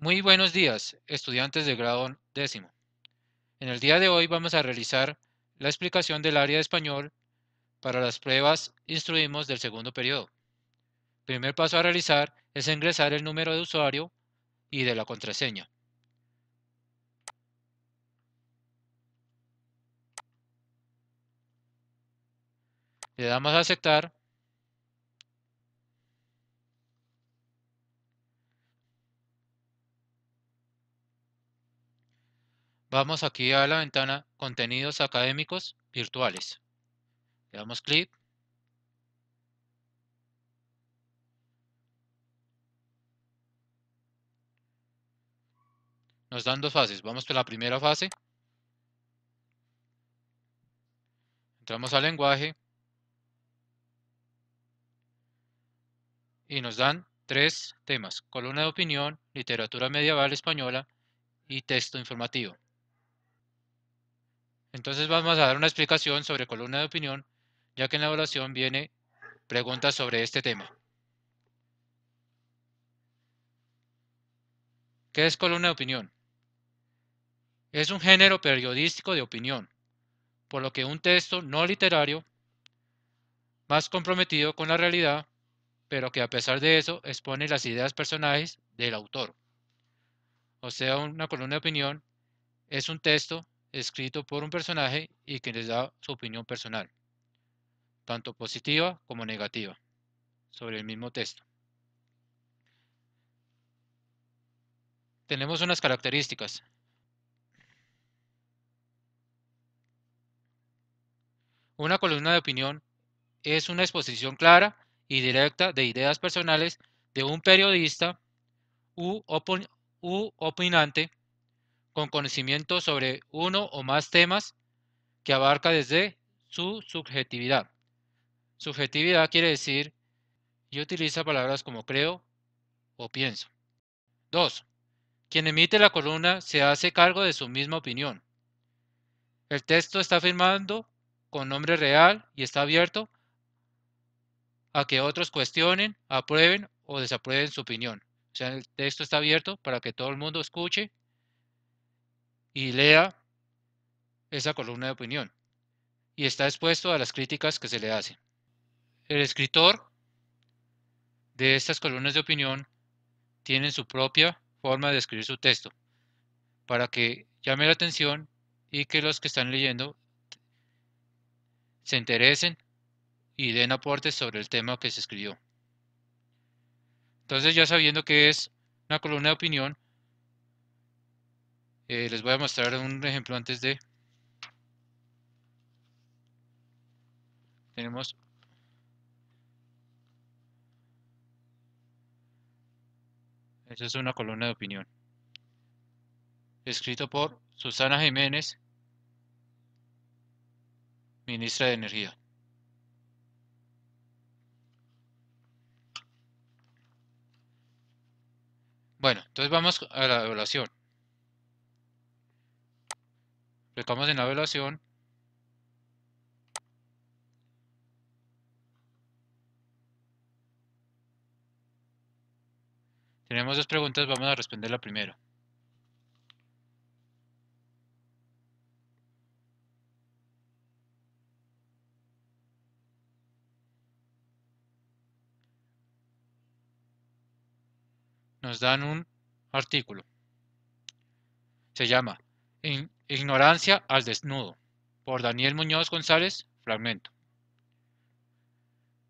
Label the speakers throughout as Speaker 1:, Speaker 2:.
Speaker 1: Muy buenos días, estudiantes de grado décimo. En el día de hoy vamos a realizar la explicación del área de español para las pruebas Instruimos del segundo periodo. El primer paso a realizar es ingresar el número de usuario y de la contraseña. Le damos a aceptar. Vamos aquí a la ventana Contenidos académicos virtuales. Le damos clic. Nos dan dos fases. Vamos por la primera fase. Entramos al lenguaje y nos dan tres temas: columna de opinión, literatura medieval española y texto informativo. Entonces vamos a dar una explicación sobre columna de opinión, ya que en la evaluación viene preguntas sobre este tema. ¿Qué es columna de opinión? Es un género periodístico de opinión, por lo que un texto no literario, más comprometido con la realidad, pero que a pesar de eso expone las ideas personales del autor. O sea, una columna de opinión es un texto escrito por un personaje y que les da su opinión personal, tanto positiva como negativa, sobre el mismo texto. Tenemos unas características. Una columna de opinión es una exposición clara y directa de ideas personales de un periodista u opinante con conocimiento sobre uno o más temas que abarca desde su subjetividad. Subjetividad quiere decir y utiliza palabras como creo o pienso. 2. Quien emite la columna se hace cargo de su misma opinión. El texto está firmado con nombre real y está abierto a que otros cuestionen, aprueben o desaprueben su opinión. O sea, el texto está abierto para que todo el mundo escuche y lea esa columna de opinión y está expuesto a las críticas que se le hacen. El escritor de estas columnas de opinión tiene su propia forma de escribir su texto para que llame la atención y que los que están leyendo se interesen y den aportes sobre el tema que se escribió. Entonces, ya sabiendo que es una columna de opinión, les voy a mostrar un ejemplo antes de. Tenemos, esa es una columna de opinión, escrito por Susana Jiménez, ministra de Energía. Bueno, entonces vamos a la evaluación. Clicamos en la evaluación. Tenemos dos preguntas, vamos a responder la primera. Nos dan un artículo. Se llama Ignorancia al desnudo, por Daniel Muñoz González, fragmento.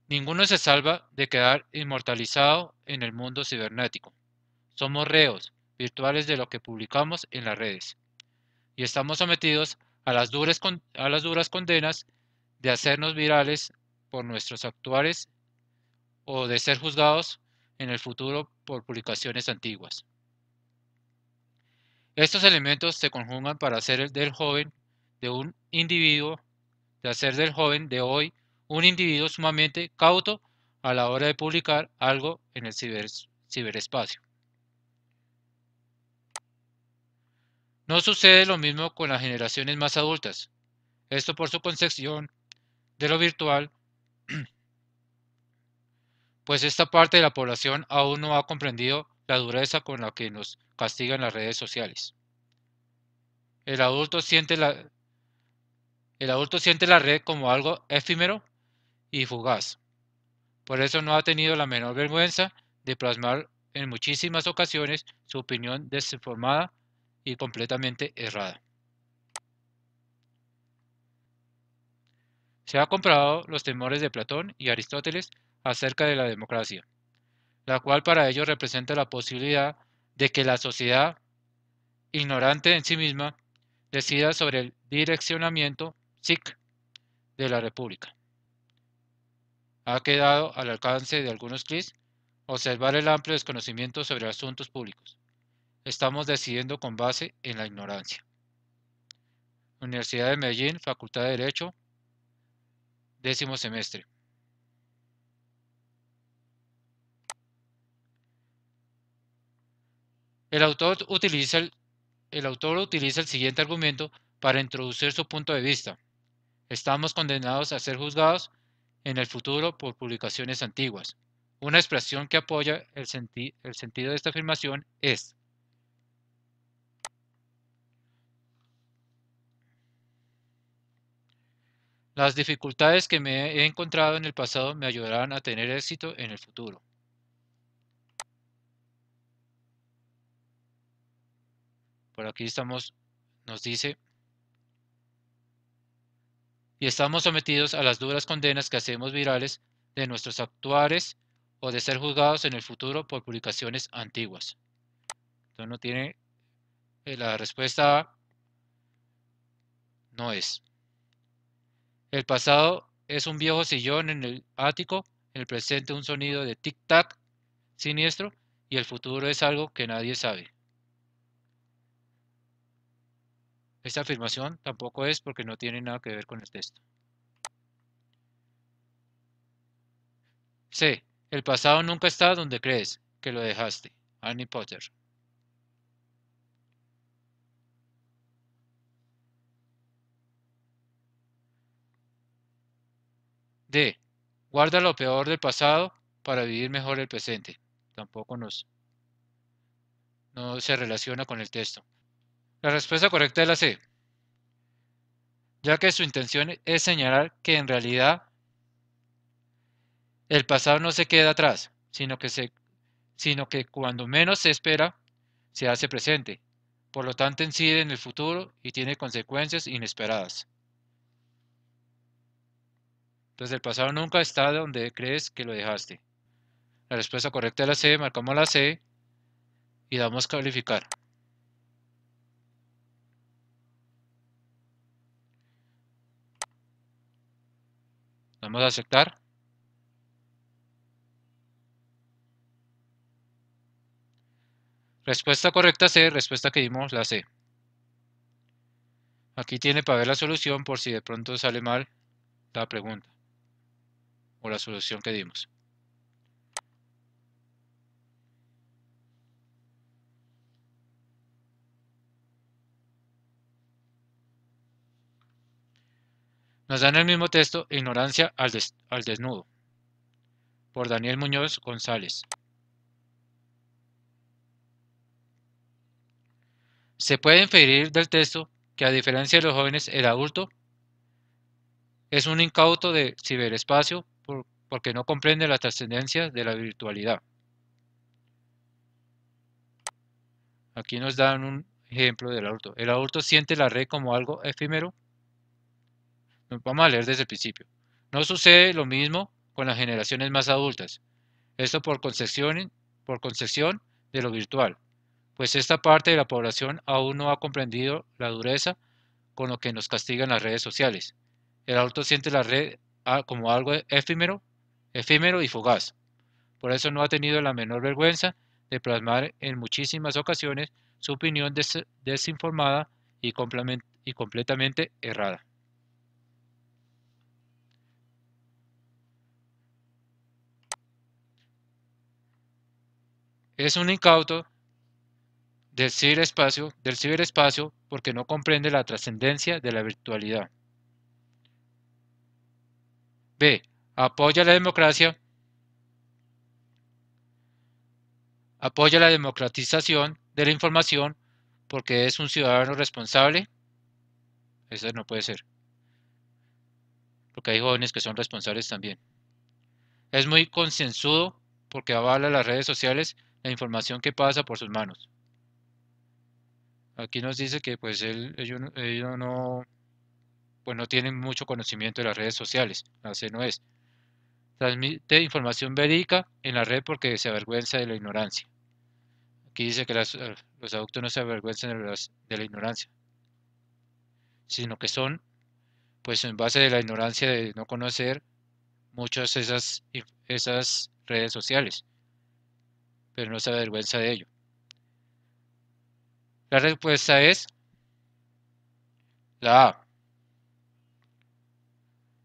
Speaker 1: Ninguno se salva de quedar inmortalizado en el mundo cibernético. Somos reos virtuales de lo que publicamos en las redes y estamos sometidos a las duras condenas de hacernos virales por nuestros actuales o de ser juzgados en el futuro por publicaciones antiguas. Estos elementos se conjugan para hacer del joven de un individuo, de hacer del joven de hoy un individuo sumamente cauto a la hora de publicar algo en el ciberespacio. No sucede lo mismo con las generaciones más adultas. Esto por su concepción de lo virtual, pues esta parte de la población aún no ha comprendido la dureza con la que nos castigan las redes sociales. El adulto siente la red como algo efímero y fugaz. Por eso no ha tenido la menor vergüenza de plasmar en muchísimas ocasiones su opinión desinformada y completamente errada. Se ha comprobado los temores de Platón y Aristóteles acerca de la democracia, la cual para ellos representa la posibilidad de que la sociedad, ignorante en sí misma, decida sobre el direccionamiento psic de la república. Ha quedado al alcance de algunos clics observar el amplio desconocimiento sobre asuntos públicos. Estamos decidiendo con base en la ignorancia. Universidad de Medellín, Facultad de Derecho, 10º semestre. El autor utiliza el siguiente argumento para introducir su punto de vista. Estamos condenados a ser juzgados en el futuro por publicaciones antiguas. Una expresión que apoya el sentido de esta afirmación es: las dificultades que me he encontrado en el pasado me ayudarán a tener éxito en el futuro. Por aquí nos dice, y estamos sometidos a las duras condenas que hacemos virales de nuestros actuares o de ser juzgados en el futuro por publicaciones antiguas. Entonces no tiene, la respuesta A no es. El pasado es un viejo sillón en el ático, en el presente un sonido de tic-tac siniestro y el futuro es algo que nadie sabe. Esta afirmación tampoco es porque no tiene nada que ver con el texto. C. El pasado nunca está donde crees que lo dejaste. Annie Potter. D. Guarda lo peor del pasado para vivir mejor el presente. Tampoco no se relaciona con el texto. La respuesta correcta es la C, ya que su intención es señalar que en realidad el pasado no se queda atrás, sino que cuando menos se espera, se hace presente. Por lo tanto, incide en el futuro y tiene consecuencias inesperadas. Entonces, el pasado nunca está donde crees que lo dejaste. La respuesta correcta es la C, marcamos la C y damos calificar. Vamos a aceptar. Respuesta correcta C, respuesta que dimos la C. Aquí tiene para ver la solución por si de pronto sale mal la pregunta o la solución que dimos. Nos dan el mismo texto, Ignorancia al desnudo, por Daniel Muñoz González. Se puede inferir del texto que, a diferencia de los jóvenes, el adulto es un incauto de ciberespacio porque no comprende la trascendencia de la virtualidad. Aquí nos dan un ejemplo del adulto. El adulto siente la red como algo efímero. Vamos a leer desde el principio. No sucede lo mismo con las generaciones más adultas. Esto por concepción de lo virtual, pues esta parte de la población aún no ha comprendido la dureza con lo que nos castigan las redes sociales. El adulto siente la red como algo efímero y fugaz. Por eso no ha tenido la menor vergüenza de plasmar en muchísimas ocasiones su opinión desinformada y completamente errada. Es un incauto del ciberespacio porque no comprende la trascendencia de la virtualidad. B. Apoya la democracia Apoya la democratización de la información porque es un ciudadano responsable. Eso no puede ser, porque hay jóvenes que son responsables también. Es muy concienzudo porque avala las redes sociales la información que pasa por sus manos. Aquí nos dice que pues ellos no, pues no tienen mucho conocimiento de las redes sociales. Así no es. Transmite información verídica en la red porque se avergüenza de la ignorancia. Aquí dice que los adultos no se avergüenzan de la ignorancia, sino que son, pues en base de la ignorancia de no conocer muchas esas redes sociales, pero no se avergüenza de ello. La respuesta es la A.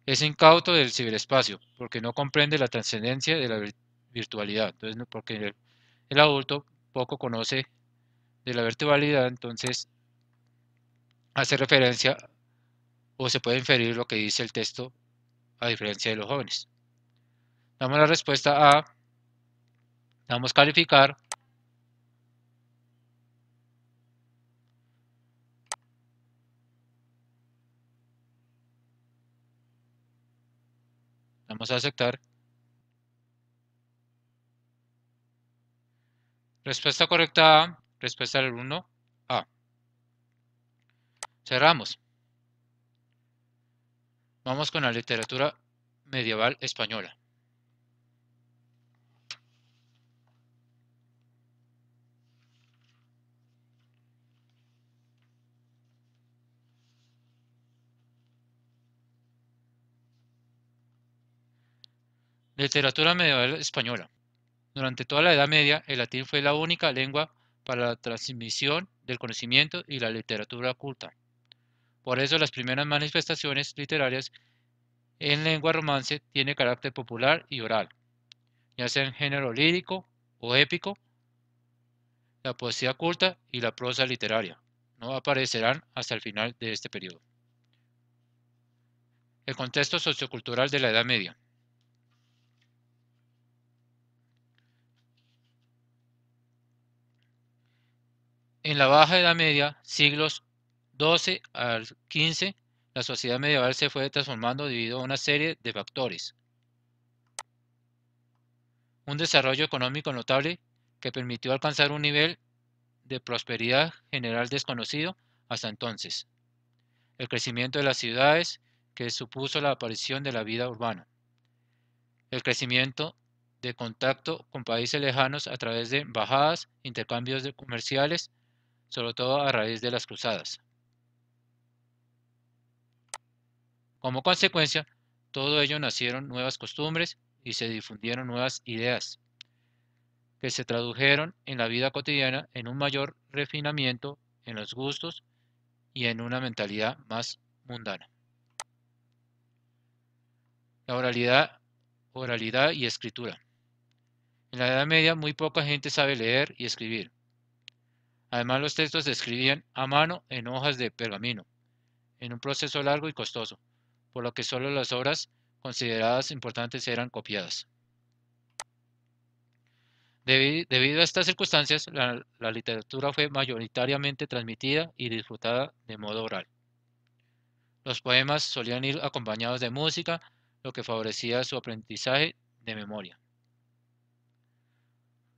Speaker 1: Es incauto del ciberespacio, porque no comprende la trascendencia de la virtualidad. Entonces, porque el adulto poco conoce de la virtualidad, entonces hace referencia o se puede inferir lo que dice el texto a diferencia de los jóvenes. Damos la respuesta A, damos calificar, damos a aceptar. Respuesta correcta A, respuesta del 1 A. Cerramos. Vamos con la literatura medieval española. Literatura medieval española. Durante toda la Edad Media, el latín fue la única lengua para la transmisión del conocimiento y la literatura culta. Por eso las primeras manifestaciones literarias en lengua romance tienen carácter popular y oral, ya sea en género lírico o épico, la poesía culta y la prosa literaria. No aparecerán hasta el final de este periodo. El contexto sociocultural de la Edad Media. En la Baja Edad Media, siglos XII al XV, la sociedad medieval se fue transformando debido a una serie de factores. Un desarrollo económico notable que permitió alcanzar un nivel de prosperidad general desconocido hasta entonces. El crecimiento de las ciudades que supuso la aparición de la vida urbana. El crecimiento de contacto con países lejanos a través de embajadas, intercambios comerciales, sobre todo a raíz de las cruzadas. Como consecuencia, todo ello nacieron nuevas costumbres y se difundieron nuevas ideas, que se tradujeron en la vida cotidiana en un mayor refinamiento en los gustos y en una mentalidad más mundana. La oralidad y escritura. En la Edad Media muy poca gente sabe leer y escribir. Además los textos se escribían a mano en hojas de pergamino, en un proceso largo y costoso, por lo que solo las obras consideradas importantes eran copiadas. Debido a estas circunstancias, la literatura fue mayoritariamente transmitida y disfrutada de modo oral. Los poemas solían ir acompañados de música, lo que favorecía su aprendizaje de memoria.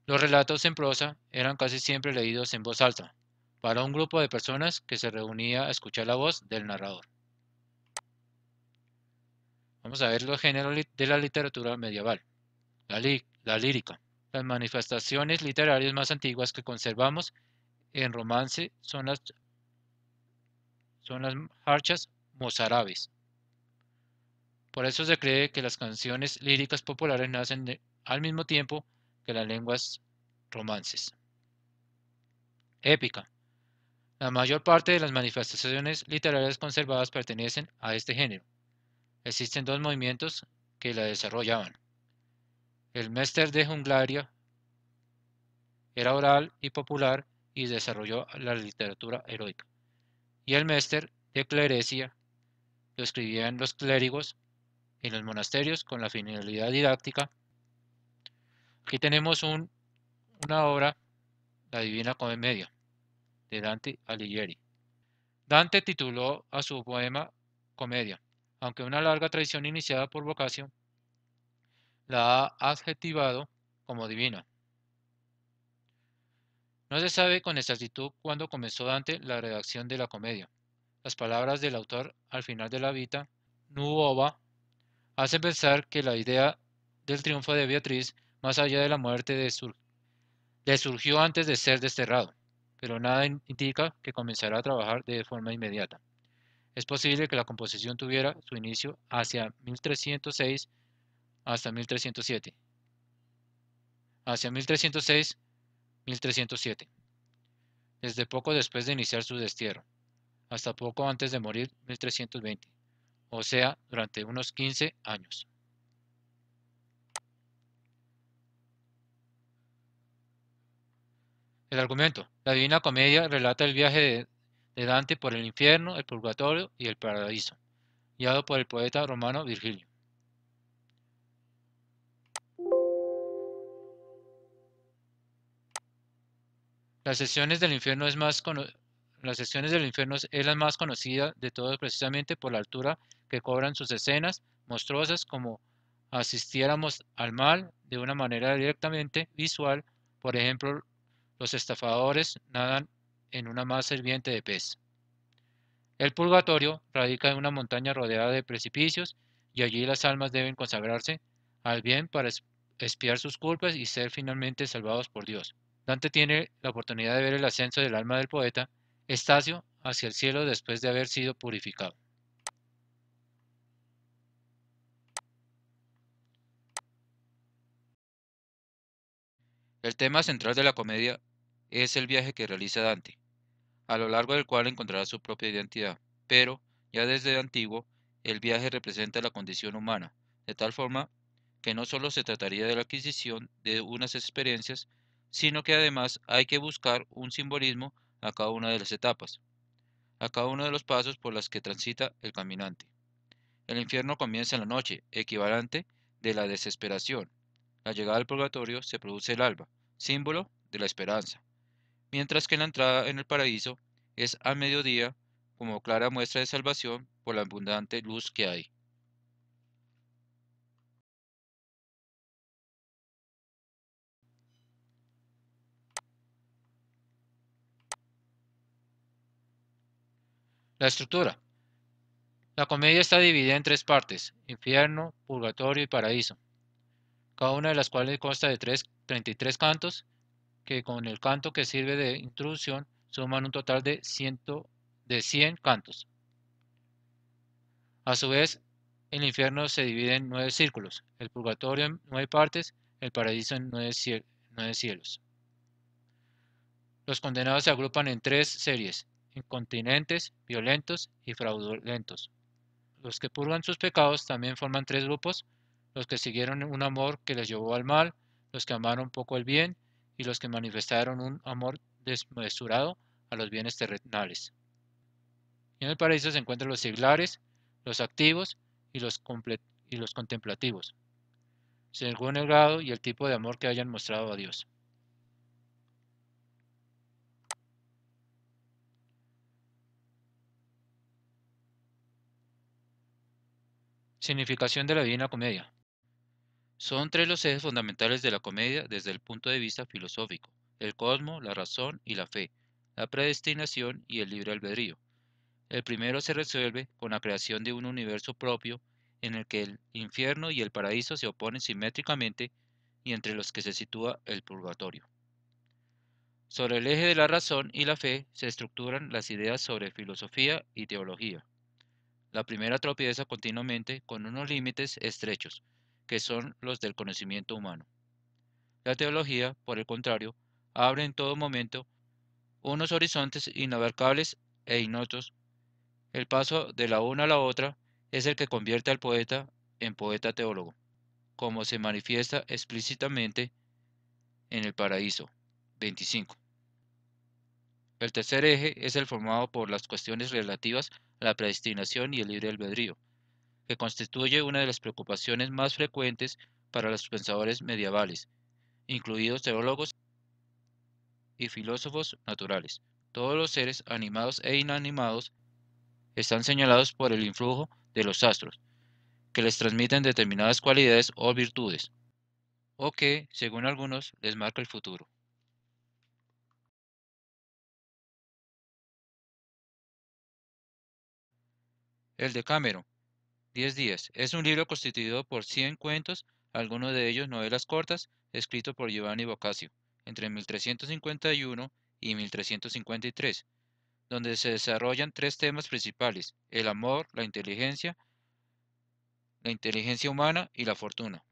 Speaker 1: Los relatos en prosa eran casi siempre leídos en voz alta, para un grupo de personas que se reunía a escuchar la voz del narrador. Vamos a ver los géneros de la literatura medieval. La lírica. Las manifestaciones literarias más antiguas que conservamos en romance son las jarchas mozárabes. Por eso se cree que las canciones líricas populares nacen al mismo tiempo que las lenguas romances. Épica. La mayor parte de las manifestaciones literarias conservadas pertenecen a este género. Existen dos movimientos que la desarrollaban. El Mester de Juglaria era oral y popular y desarrolló la literatura heroica. Y el Mester de Clerecia lo escribían los clérigos en los monasterios con la finalidad didáctica. Aquí tenemos una obra, La Divina Comedia, de Dante Alighieri. Dante tituló a su poema Comedia, aunque una larga tradición iniciada por Boccaccio la ha adjetivado como divina. No se sabe con exactitud cuándo comenzó Dante la redacción de la comedia. Las palabras del autor al final de la Vita Nuova hacen pensar que la idea del triunfo de Beatriz, más allá de la muerte, le surgió antes de ser desterrado, pero nada indica que comenzará a trabajar de forma inmediata. Es posible que la composición tuviera su inicio hacia 1306 hasta 1307, hacia 1306-1307, desde poco después de iniciar su destierro, hasta poco antes de morir 1320, o sea, durante unos 15 años. El argumento. La Divina Comedia relata el viaje de Dante por el infierno, el purgatorio y el paraíso, guiado por el poeta romano Virgilio. Las sesiones del infierno Las sesiones del infierno es la más conocida de todas precisamente por la altura que cobran sus escenas monstruosas como asistiéramos al mal de una manera directamente visual. Por ejemplo, los estafadores nadan en una masa hirviente de pez. El purgatorio radica en una montaña rodeada de precipicios y allí las almas deben consagrarse al bien para expiar sus culpas y ser finalmente salvados por Dios. Dante tiene la oportunidad de ver el ascenso del alma del poeta Estacio hacia el cielo después de haber sido purificado. El tema central de la comedia es el viaje que realiza Dante, a lo largo del cual encontrará su propia identidad, pero ya desde antiguo el viaje representa la condición humana, de tal forma que no solo se trataría de la adquisición de unas experiencias, sino que además hay que buscar un simbolismo a cada una de las etapas, a cada uno de los pasos por los que transita el caminante. El infierno comienza en la noche, equivalente de la desesperación. La llegada al purgatorio se produce el alba, símbolo de la esperanza, mientras que la entrada en el paraíso es a mediodía como clara muestra de salvación por la abundante luz que hay. La estructura. La comedia está dividida en tres partes, infierno, purgatorio y paraíso, cada una de las cuales consta de 33 cantos, que con el canto que sirve de introducción suman un total de 100 cantos. A su vez, el infierno se divide en 9 círculos, el purgatorio en 9 partes, el paraíso en 9 cielos. Los condenados se agrupan en tres series, incontinentes, violentos y fraudulentos. Los que purgan sus pecados también forman tres grupos, los que siguieron un amor que les llevó al mal, los que amaron poco el bien y los que manifestaron un amor desmesurado a los bienes terrenales. Y en el paraíso se encuentran los seglares, los activos y y los contemplativos, según el grado y el tipo de amor que hayan mostrado a Dios. Significación de la Divina Comedia. Son tres los ejes fundamentales de la comedia desde el punto de vista filosófico: el cosmos, la razón y la fe, la predestinación y el libre albedrío. El primero se resuelve con la creación de un universo propio en el que el infierno y el paraíso se oponen simétricamente y entre los que se sitúa el purgatorio. Sobre el eje de la razón y la fe se estructuran las ideas sobre filosofía y teología. La primera tropieza continuamente con unos límites estrechos, que son los del conocimiento humano. La teología, por el contrario, abre en todo momento unos horizontes inabarcables e ignotos. El paso de la una a la otra es el que convierte al poeta en poeta teólogo, como se manifiesta explícitamente en el Paraíso 25. El tercer eje es el formado por las cuestiones relativas a la predestinación y el libre albedrío, que constituye una de las preocupaciones más frecuentes para los pensadores medievales, incluidos teólogos. y filósofos naturales. Todos los seres animados e inanimados están señalados por el influjo de los astros, que les transmiten determinadas cualidades o virtudes, o que, según algunos, les marca el futuro. El Decameron, 10 días, es un libro constituido por 100 cuentos, algunos de ellos novelas cortas, escrito por Giovanni Boccaccio, entre 1351 y 1353, donde se desarrollan tres temas principales: el amor, la inteligencia humana y la fortuna.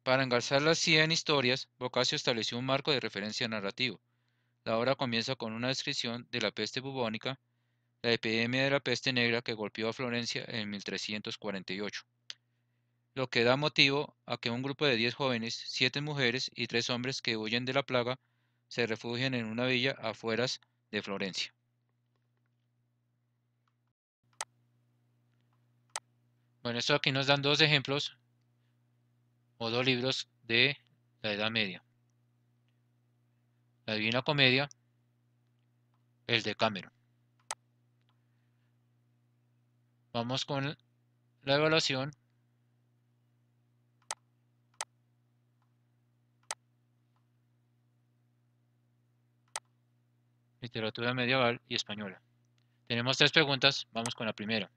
Speaker 1: Para engalzar las 100 historias, Boccaccio estableció un marco de referencia narrativo. La obra comienza con una descripción de la peste bubónica, la epidemia de la peste negra que golpeó a Florencia en 1348, lo que da motivo a que un grupo de 10 jóvenes, 7 mujeres y 3 hombres que huyen de la plaga se refugien en una villa afueras de Florencia. Bueno, esto aquí nos dan dos ejemplos o dos libros de la Edad Media: la Divina Comedia, el Decameron. Vamos con la evaluación. Literatura medieval y española. Tenemos tres preguntas, vamos con la primera.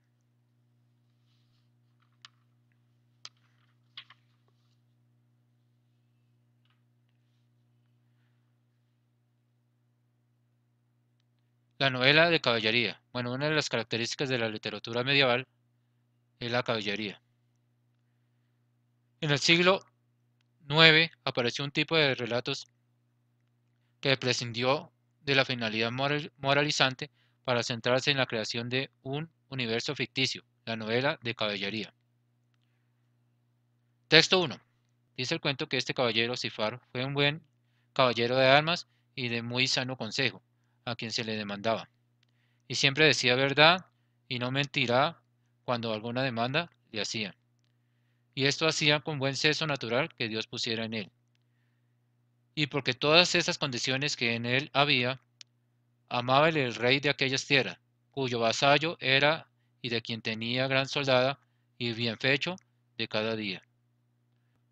Speaker 1: La novela de caballería. Bueno, una de las características de la literatura medieval es la caballería. En el siglo IX apareció un tipo de relatos que prescindió de la finalidad moralizante para centrarse en la creación de un universo ficticio, la novela de caballería. Texto 1. Dice el cuento que este caballero Cifar fue un buen caballero de armas y de muy sano consejo, a quien se le demandaba, y siempre decía verdad y no mentirá cuando alguna demanda le hacían. Y esto hacía con buen seso natural que Dios pusiera en él. Y porque todas esas condiciones que en él había, amaba el rey de aquellas tierras, cuyo vasallo era y de quien tenía gran soldada y bien fecho de cada día.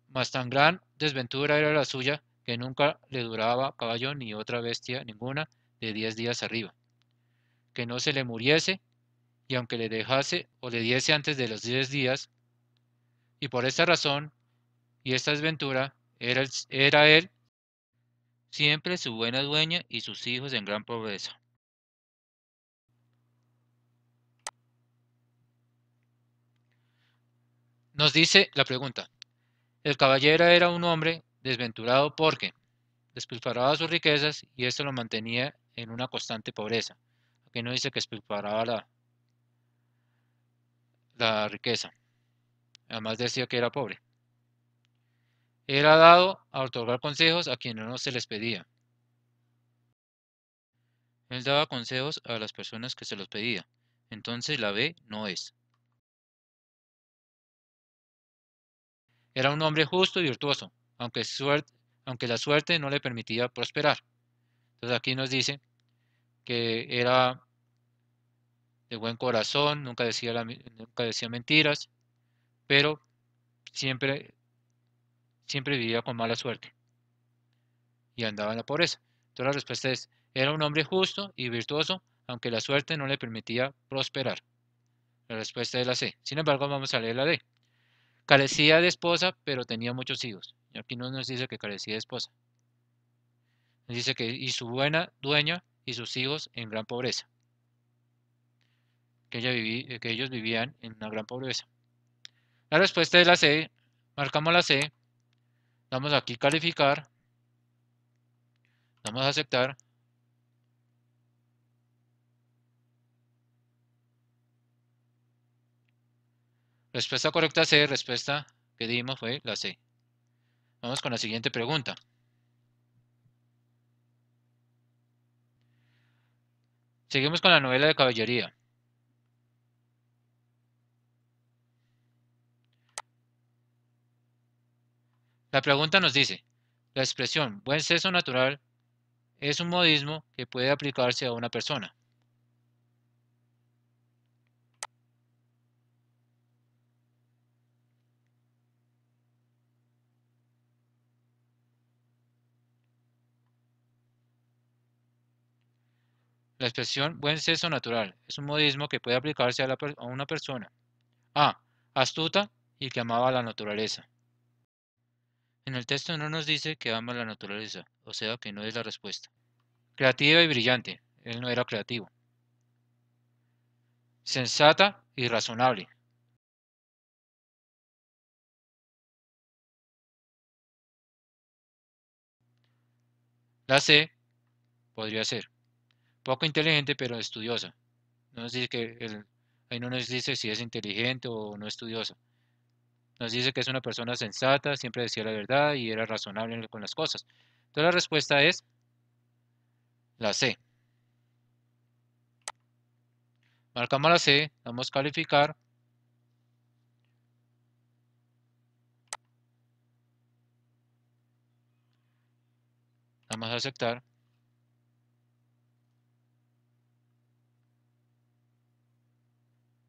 Speaker 1: Mas tan gran desventura era la suya que nunca le duraba caballo ni otra bestia ninguna de 10 días arriba, que no se le muriese, y aunque le dejase o le diese antes de los 10 días, y por esta razón y esta desventura era él siempre su buena dueña y sus hijos en gran pobreza. Nos dice la pregunta: el caballero era un hombre desventurado porque despilfarraba sus riquezas y esto lo mantenía en una constante pobreza. Aquí no dice que despilfarraba la riqueza, además decía que era pobre. Era dado a otorgar consejos a quienes no se les pedía. Él daba consejos a las personas que se los pedía. Entonces la B no es. Era un hombre justo y virtuoso, aunque la suerte no le permitía prosperar. Entonces aquí nos dice que era de buen corazón, nunca decía mentiras, pero siempre, siempre vivía con mala suerte y andaba en la pobreza. Entonces la respuesta es: era un hombre justo y virtuoso, aunque la suerte no le permitía prosperar. La respuesta es la C. Sin embargo, vamos a leer la D. Carecía de esposa, pero tenía muchos hijos. Y aquí no nos dice que carecía de esposa. Nos dice que y su buena dueña y sus hijos en gran pobreza. Que ellos vivían en una gran pobreza. La respuesta es la C. Marcamos la C. Damos aquí calificar. Damos a aceptar. Respuesta correcta C. Respuesta que dimos fue la C. Vamos con la siguiente pregunta. Seguimos con la novela de caballería. La pregunta nos dice: la expresión buen seso natural es un modismo que puede aplicarse a una persona. La expresión buen sexo natural es un modismo que puede aplicarse a una persona. A. Astuta y que amaba la naturaleza. En el texto no nos dice que ama la naturaleza, o sea que no es la respuesta. Creativa y brillante. Él no era creativo. Sensata y razonable. La C podría ser. Poco inteligente pero estudiosa. No nos dice ahí no nos dice si es inteligente o no estudiosa. Nos dice que es una persona sensata, siempre decía la verdad y era razonable con las cosas. Entonces la respuesta es la C. Marcamos la C, damos calificar, damos aceptar.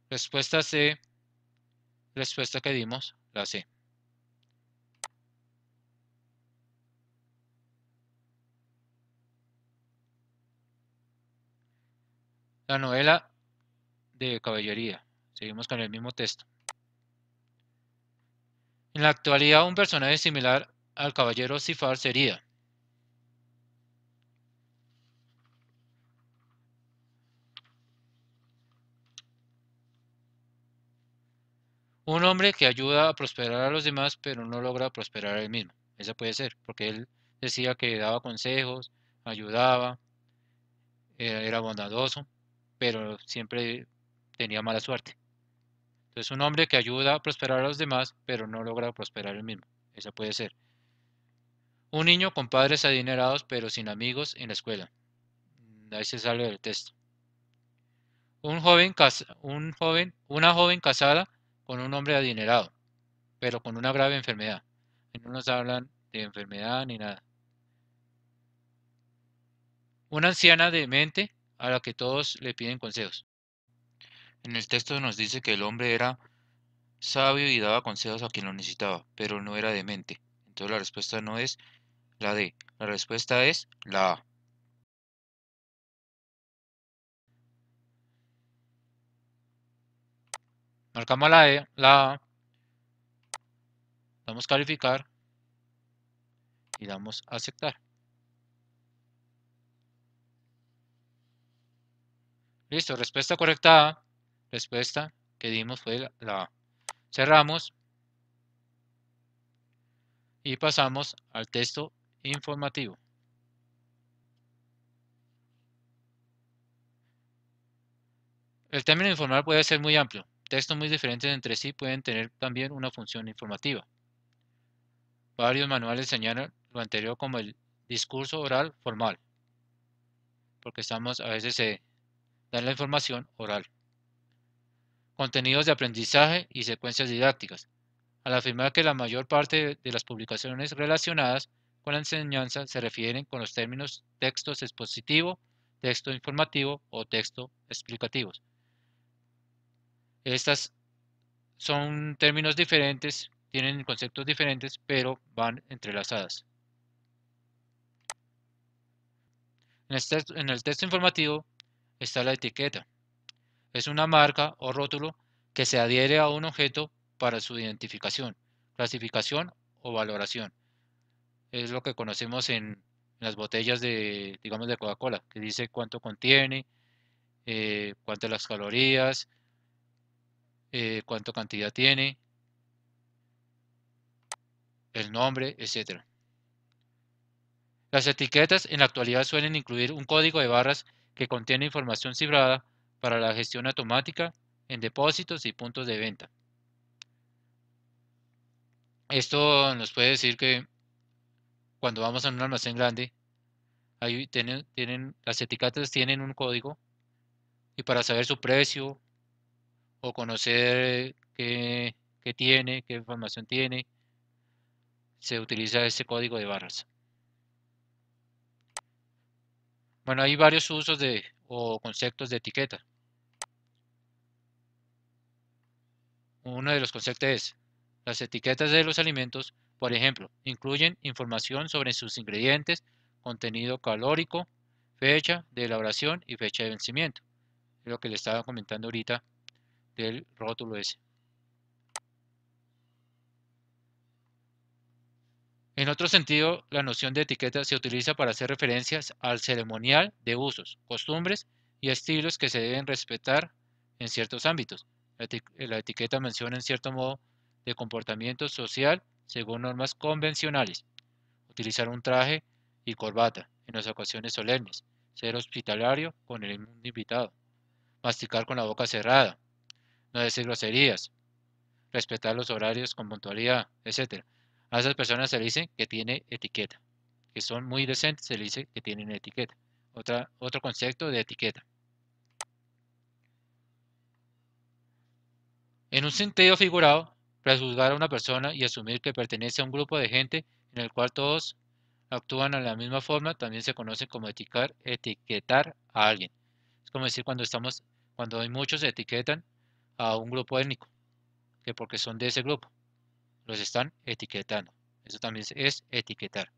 Speaker 1: Respuesta C, respuesta que dimos, la C. La novela de caballería. Seguimos con el mismo texto. En la actualidad, un personaje similar al caballero Sifar sería un hombre que ayuda a prosperar a los demás, pero no logra prosperar a él mismo. Esa puede ser, porque él decía que daba consejos, ayudaba, era bondadoso, pero siempre tenía mala suerte. Entonces, un hombre que ayuda a prosperar a los demás, pero no logra prosperar él mismo. Esa puede ser. Un niño con padres adinerados, pero sin amigos en la escuela. Ahí se sale del texto. Una joven casada con un hombre adinerado, pero con una grave enfermedad. No nos hablan de enfermedad ni nada. Una anciana demente a la que todos le piden consejos. En el texto nos dice que el hombre era sabio y daba consejos a quien lo necesitaba, pero no era demente. Entonces la respuesta no es la D, la respuesta es la A. Marcamos la A, damos calificar y damos aceptar. Listo, respuesta correcta A, respuesta que dimos fue la A. Cerramos y pasamos al texto informativo. El término informal puede ser muy amplio. Textos muy diferentes entre sí pueden tener también una función informativa. Varios manuales señalan lo anterior como el discurso oral formal, porque a veces se da la información oral. Contenidos de aprendizaje y secuencias didácticas. Al afirmar que la mayor parte de las publicaciones relacionadas con la enseñanza se refieren con los términos texto expositivo, texto informativo o texto explicativos. Estas son términos diferentes, tienen conceptos diferentes, pero van entrelazadas. En el texto informativo está la etiqueta. Es una marca o rótulo que se adhiere a un objeto para su identificación, clasificación o valoración. Es lo que conocemos en las botellas de, digamos, de Coca-Cola, que dice cuánto contiene, cuántas las calorías, cuánta cantidad tiene, el nombre, etc. Las etiquetas en la actualidad suelen incluir un código de barras que contiene información cifrada para la gestión automática en depósitos y puntos de venta. Esto nos puede decir que cuando vamos a un almacén grande, ahí las etiquetas tienen un código y para saber su precio o conocer qué tiene, qué información tiene, se utiliza ese código de barras. Bueno, hay varios usos o conceptos de etiqueta. Uno de los conceptos es, las etiquetas de los alimentos, por ejemplo, incluyen información sobre sus ingredientes, contenido calórico, fecha de elaboración y fecha de vencimiento. Es lo que le estaba comentando ahorita del rótulo ese. En otro sentido, la noción de etiqueta se utiliza para hacer referencias al ceremonial de usos, costumbres y estilos que se deben respetar en ciertos ámbitos. La etiqueta menciona en cierto modo de comportamiento social según normas convencionales. Utilizar un traje y corbata en las ocasiones solemnes, ser hospitalario con el invitado, masticar con la boca cerrada, no decir groserías, respetar los horarios con puntualidad, etc. A esas personas se le dice que tiene etiqueta, que son muy decentes, se le dice que tienen etiqueta. Otro concepto de etiqueta. En un sentido figurado, prejuzgar a una persona y asumir que pertenece a un grupo de gente en el cual todos actúan de la misma forma también se conoce como etiquetar a alguien. Es como decir cuando hay muchos etiquetan a un grupo étnico, que porque son de ese grupo, los están etiquetando. Eso también es etiquetar.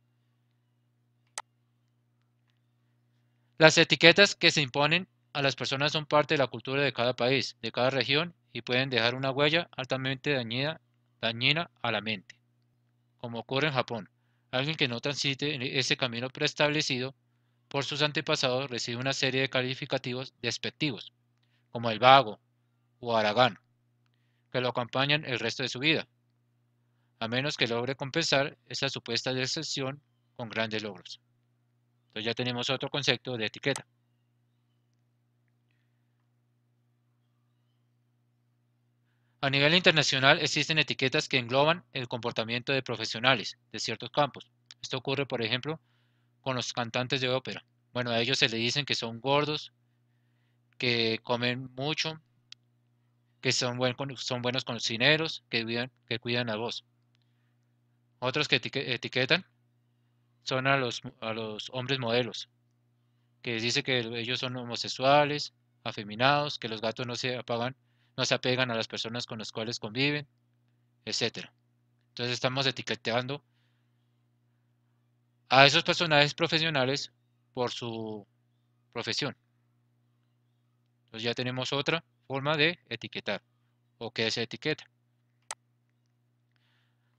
Speaker 1: Las etiquetas que se imponen a las personas son parte de la cultura de cada país, de cada región, y pueden dejar una huella altamente dañina a la mente, como ocurre en Japón. Alguien que no transite ese camino preestablecido por sus antepasados recibe una serie de calificativos despectivos, como el vago o haragán, que lo acompañan el resto de su vida, a menos que logre compensar esa supuesta decepción con grandes logros. Entonces ya tenemos otro concepto de etiqueta. A nivel internacional existen etiquetas que engloban el comportamiento de profesionales de ciertos campos. Esto ocurre, por ejemplo, con los cantantes de ópera. Bueno, a ellos se les dicen que son gordos, que comen mucho, que son buenos cocineros, que cuidan la voz. Otros que etiquetan son a los hombres modelos, que dice que ellos son homosexuales, afeminados, que los gatos no se apegan a las personas con las cuales conviven, etc. Entonces estamos etiquetando a esos personajes profesionales por su profesión. Entonces ya tenemos otra forma de etiquetar o qué es etiqueta.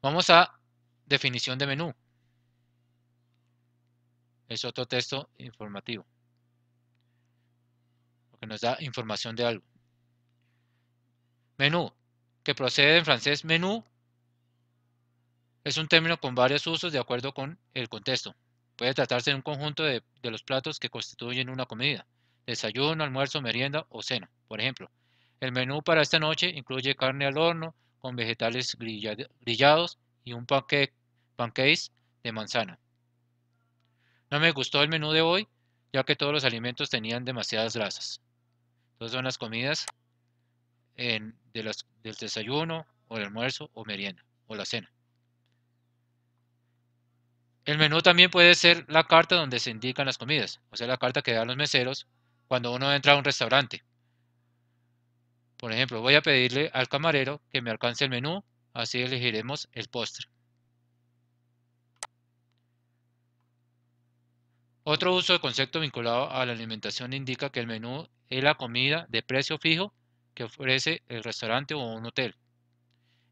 Speaker 1: Vamos a definición de menú. Es otro texto informativo, que nos da información de algo. Menú, que procede en francés menú, es un término con varios usos de acuerdo con el contexto. Puede tratarse de un conjunto de los platos que constituyen una comida, desayuno, almuerzo, merienda o cena. Por ejemplo, el menú para esta noche incluye carne al horno con vegetales grillados y un pancakes de manzana. No me gustó el menú de hoy, ya que todos los alimentos tenían demasiadas grasas. Entonces son las comidas del desayuno o el almuerzo o merienda o la cena. El menú también puede ser la carta donde se indican las comidas, o sea, la carta que dan los meseros cuando uno entra a un restaurante. Por ejemplo, voy a pedirle al camarero que me alcance el menú, así elegiremos el postre. Otro uso de concepto vinculado a la alimentación indica que el menú es la comida de precio fijo que ofrece el restaurante o un hotel,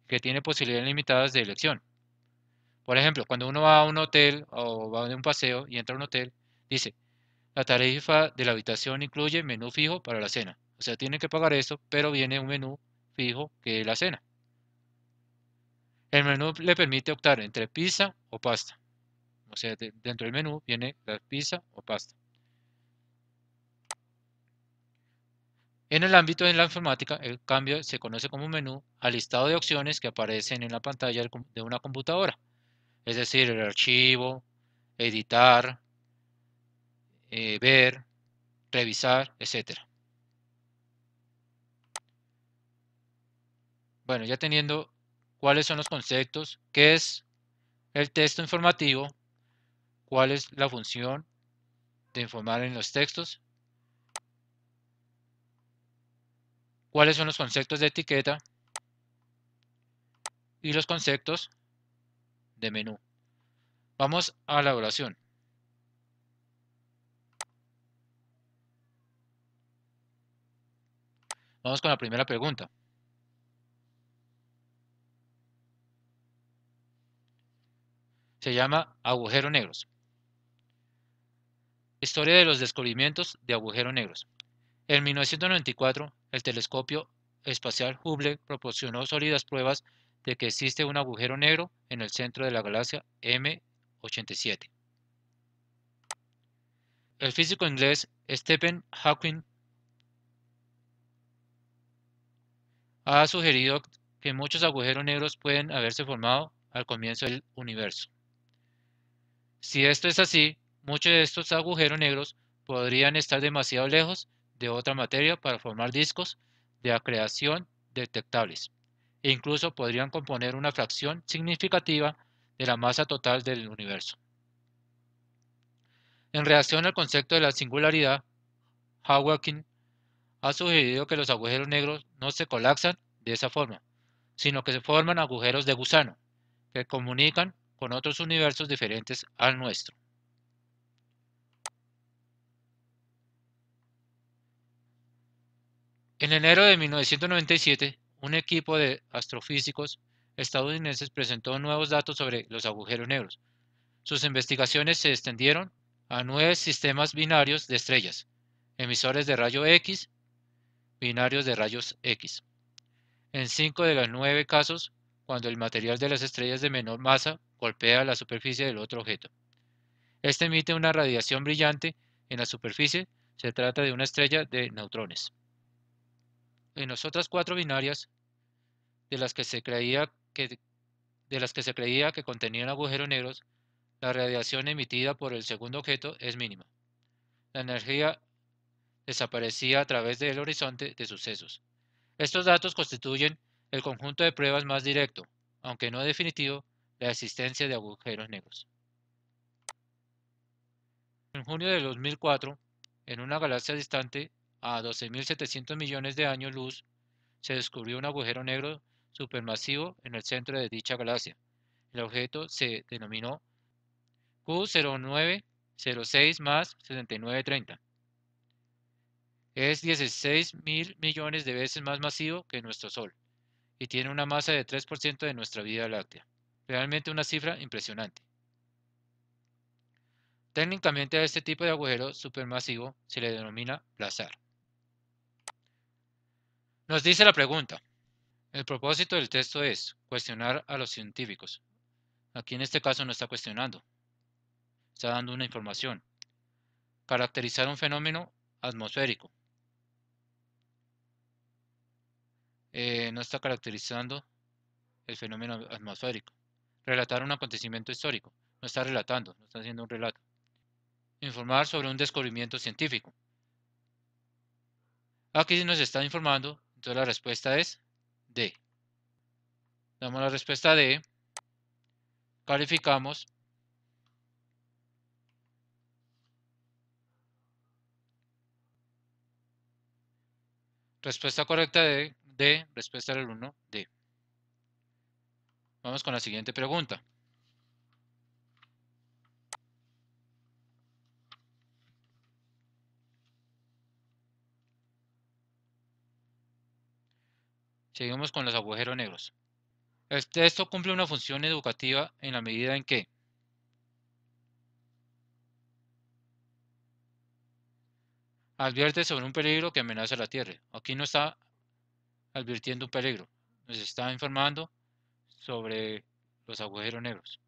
Speaker 1: que tiene posibilidades limitadas de elección. Por ejemplo, cuando uno va a un hotel o va de un paseo y entra a un hotel, dice, la tarifa de la habitación incluye menú fijo para la cena. O sea, tiene que pagar eso, pero viene un menú fijo que es la cena. El menú le permite optar entre pizza o pasta. O sea, dentro del menú viene la pizza o pasta. En el ámbito de la informática, el cambio se conoce como menú al listado de opciones que aparecen en la pantalla de una computadora. Es decir, el archivo, editar, ver, revisar, etc. Bueno, ya teniendo cuáles son los conceptos, qué es el texto informativo, cuál es la función de informar en los textos cuáles son los conceptos de etiqueta y los conceptos de menú. Vamos a la oración. Vamos con la primera pregunta. Se llama agujeros negros. Historia de los descubrimientos de agujeros negros. En 1994, el telescopio espacial Hubble proporcionó sólidas pruebas de que existe un agujero negro en el centro de la galaxia M87. El físico inglés Stephen Hawking ha sugerido que muchos agujeros negros pueden haberse formado al comienzo del universo. Si esto es así, muchos de estos agujeros negros podrían estar demasiado lejos de otra materia para formar discos de acreción detectables, e incluso podrían componer una fracción significativa de la masa total del universo. En reacción al concepto de la singularidad, Hawking ha sugerido que los agujeros negros no se colapsan de esa forma, sino que se forman agujeros de gusano, que comunican con otros universos diferentes al nuestro. En enero de 1997, un equipo de astrofísicos estadounidenses presentó nuevos datos sobre los agujeros negros. Sus investigaciones se extendieron a 9 sistemas binarios de estrellas, emisores de rayos X, binarios de rayos X. En 5 de los 9 casos, cuando el material de las estrellas de menor masa golpea la superficie del otro objeto. Este emite una radiación brillante en la superficie. Se trata de una estrella de neutrones. En las otras 4 binarias, de las que se creía que contenían agujeros negros, la radiación emitida por el segundo objeto es mínima. La energía desaparecía a través del horizonte de sucesos. Estos datos constituyen el conjunto de pruebas más directo, aunque no definitivo, de la existencia de agujeros negros. En junio de 2004, en una galaxia distante a 12.700 millones de años luz, se descubrió un agujero negro supermasivo en el centro de dicha galaxia. El objeto se denominó Q0906 más 6930. Es 16.000 millones de veces más masivo que nuestro Sol y tiene una masa de 3% de nuestra Vía Láctea. Realmente una cifra impresionante. Técnicamente a este tipo de agujero supermasivo se le denomina blazar. Nos dice la pregunta. El propósito del texto es cuestionar a los científicos. Aquí en este caso no está cuestionando, está dando una información. Caracterizar un fenómeno atmosférico. No está caracterizando el fenómeno atmosférico. Relatar un acontecimiento histórico. No está relatando, no está haciendo un relato. Informar sobre un descubrimiento científico. Aquí nos está informando, entonces la respuesta es D. Damos la respuesta D, calificamos. Respuesta correcta de D, respuesta del 1, D. Vamos con la siguiente pregunta. Seguimos con los agujeros negros. El texto cumple una función educativa en la medida en que advierte sobre un peligro que amenaza la Tierra. Aquí no está advirtiendo un peligro, nos está informando sobre los agujeros negros.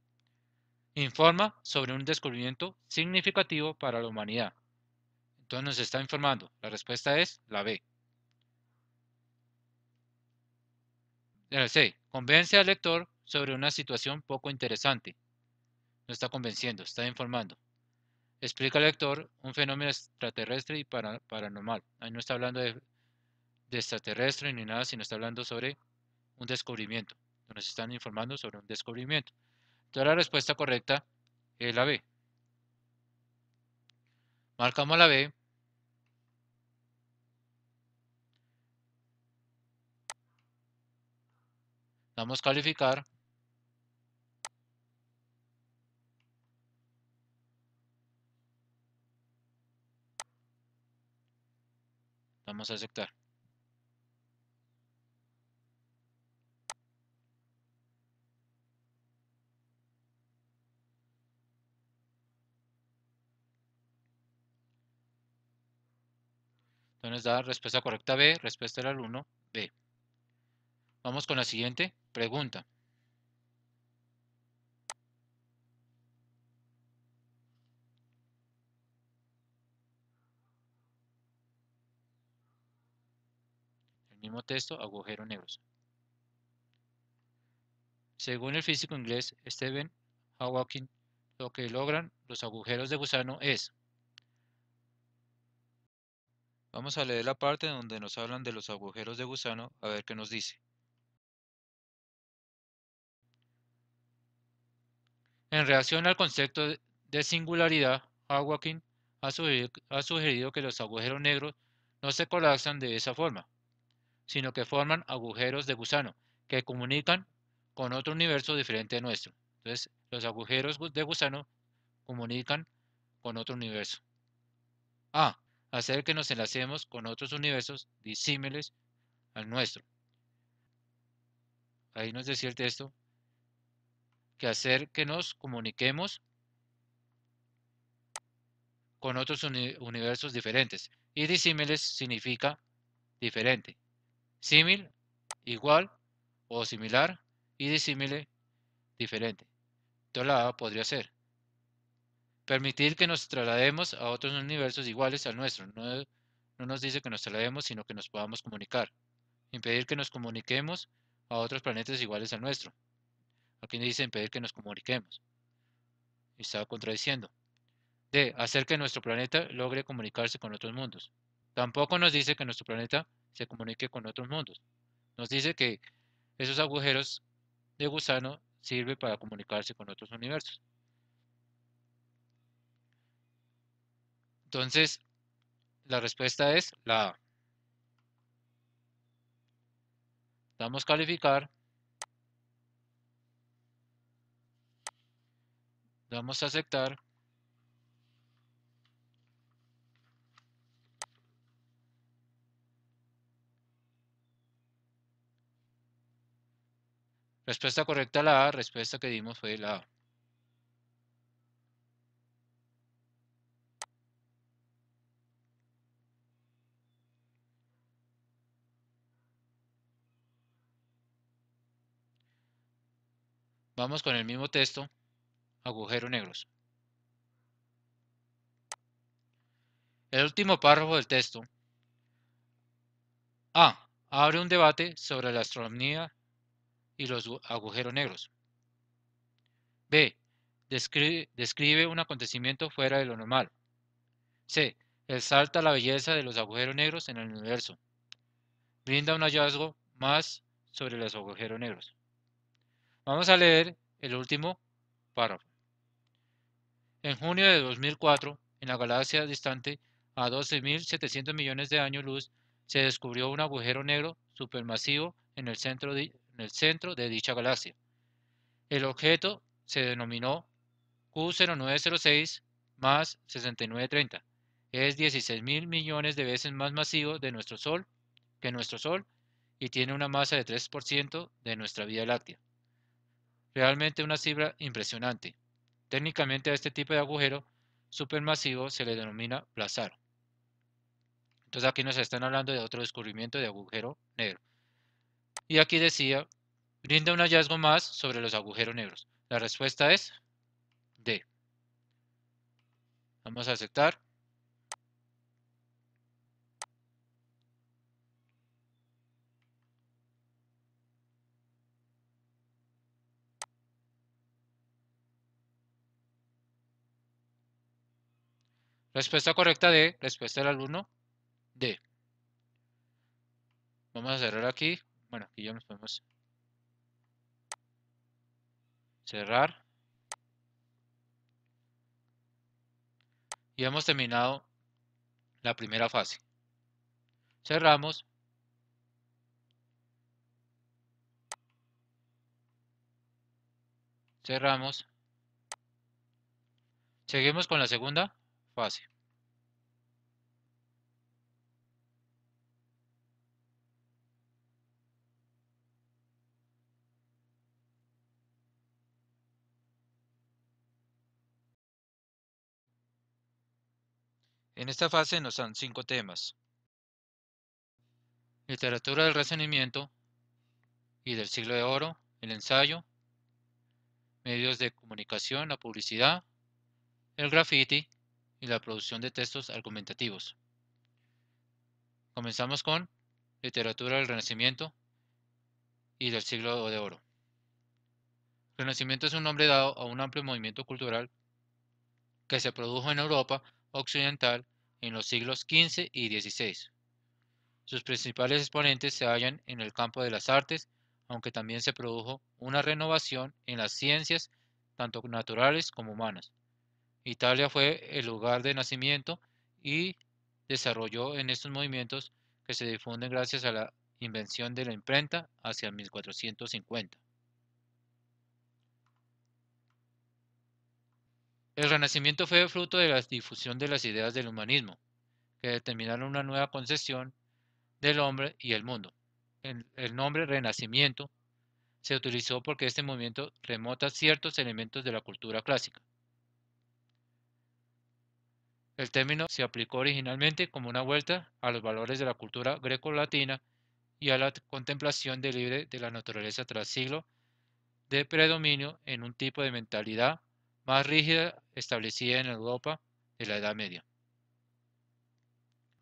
Speaker 1: Informa sobre un descubrimiento significativo para la humanidad. Entonces nos está informando. La respuesta es la B. La C. Convence al lector sobre una situación poco interesante. No está convenciendo, está informando. Explica al lector un fenómeno extraterrestre y paranormal. Ahí no está hablando de extraterrestre ni nada, sino está hablando sobre un descubrimiento. Nos están informando sobre un descubrimiento. Entonces la respuesta correcta es la B. Marcamos la B. Damos calificar. Damos a aceptar. Entonces da respuesta correcta B, respuesta del alumno B. Vamos con la siguiente pregunta. El mismo texto, agujeros negros. Según el físico inglés Stephen Hawking, lo que logran los agujeros de gusano es. Vamos a leer la parte donde nos hablan de los agujeros de gusano, a ver qué nos dice. En reacción al concepto de singularidad, Hawking ha sugerido que los agujeros negros no se colapsan de esa forma, sino que forman agujeros de gusano que comunican con otro universo diferente a nuestro. Entonces, los agujeros de gusano comunican con otro universo. A. Hacer que nos enlacemos con otros universos disímiles al nuestro. Ahí nos decía el texto que hacer que nos comuniquemos con otros universos diferentes. Y disímiles significa diferente. Símil, igual o similar, y disímile, diferente. Entonces la A podría ser permitir que nos traslademos a otros universos iguales al nuestro. No nos dice que nos traslademos, sino que nos podamos comunicar. Impedir que nos comuniquemos a otros planetas iguales al nuestro. Aquí dice impedir que nos comuniquemos. Y está contradiciendo. D. Hacer que nuestro planeta logre comunicarse con otros mundos. Tampoco nos dice que nuestro planeta se comunique con otros mundos. Nos dice que esos agujeros de gusano sirven para comunicarse con otros universos. Entonces, la respuesta es la A. Damos calificar. Damos a aceptar. Respuesta correcta la A. Respuesta que dimos fue la A. Vamos con el mismo texto, agujeros negros. El último párrafo del texto. A. Abre un debate sobre la astronomía y los agujeros negros. B. Describe un acontecimiento fuera de lo normal. C. Exalta la belleza de los agujeros negros en el universo. Brinda un hallazgo más sobre los agujeros negros. Vamos a leer el último párrafo. En junio de 2004, en la galaxia distante a 12.700 millones de años luz, se descubrió un agujero negro supermasivo en el centro de dicha galaxia. El objeto se denominó Q0906 más 6930. Es 16.000 millones de veces más masivo que nuestro Sol y tiene una masa de 3% de nuestra Vía Láctea. Realmente una cifra impresionante. Técnicamente a este tipo de agujero supermasivo se le denomina blazar. Entonces aquí nos están hablando de otro descubrimiento de agujero negro. Y aquí decía, brinda un hallazgo más sobre los agujeros negros. La respuesta es D. Vamos a aceptar. Respuesta correcta D. Respuesta del alumno D. Vamos a cerrar aquí. Bueno, aquí ya nos podemos cerrar. Y hemos terminado la primera fase. Cerramos. Cerramos. Seguimos con la segunda fase. En esta fase nos dan 5 temas: literatura del Renacimiento y del siglo de oro, el ensayo, medios de comunicación, la publicidad, el graffiti y la producción de textos argumentativos. Comenzamos con literatura del Renacimiento y del siglo de oro. Renacimiento es un nombre dado a un amplio movimiento cultural que se produjo en Europa occidental en los siglos XV y XVI. Sus principales exponentes se hallan en el campo de las artes, aunque también se produjo una renovación en las ciencias, tanto naturales como humanas. Italia fue el lugar de nacimiento y desarrolló en estos movimientos que se difunden gracias a la invención de la imprenta hacia 1450. El Renacimiento fue fruto de la difusión de las ideas del humanismo, que determinaron una nueva concepción del hombre y el mundo. El nombre Renacimiento se utilizó porque este movimiento remota ciertos elementos de la cultura clásica. El término se aplicó originalmente como una vuelta a los valores de la cultura greco-latina y a la contemplación de libre de la naturaleza tras siglos de predominio en un tipo de mentalidad más rígida establecida en Europa de la Edad Media.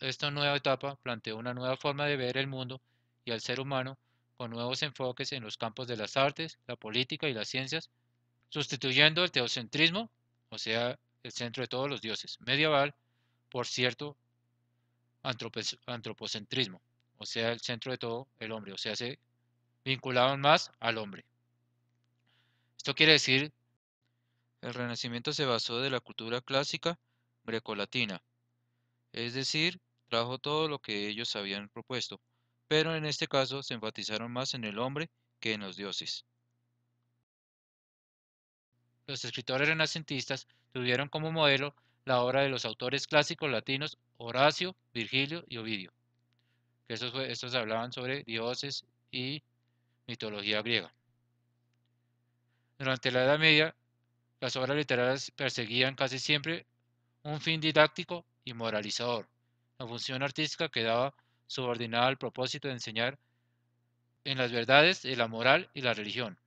Speaker 1: Esta nueva etapa planteó una nueva forma de ver el mundo y al ser humano con nuevos enfoques en los campos de las artes, la política y las ciencias, sustituyendo el teocentrismo, o sea, el centro de todos los dioses, medieval, por cierto antropocentrismo, o sea, el centro de todo el hombre, o sea, se vinculaban más al hombre. Esto quiere decir, el Renacimiento se basó de la cultura clásica grecolatina, es decir, trajo todo lo que ellos habían propuesto, pero en este caso se enfatizaron más en el hombre que en los dioses. Los escritores renacentistas tuvieron como modelo la obra de los autores clásicos latinos Horacio, Virgilio y Ovidio, que estos hablaban sobre dioses y mitología griega. Durante la Edad Media, las obras literarias perseguían casi siempre un fin didáctico y moralizador. La función artística quedaba subordinada al propósito de enseñar en las verdades de la moral y la religión.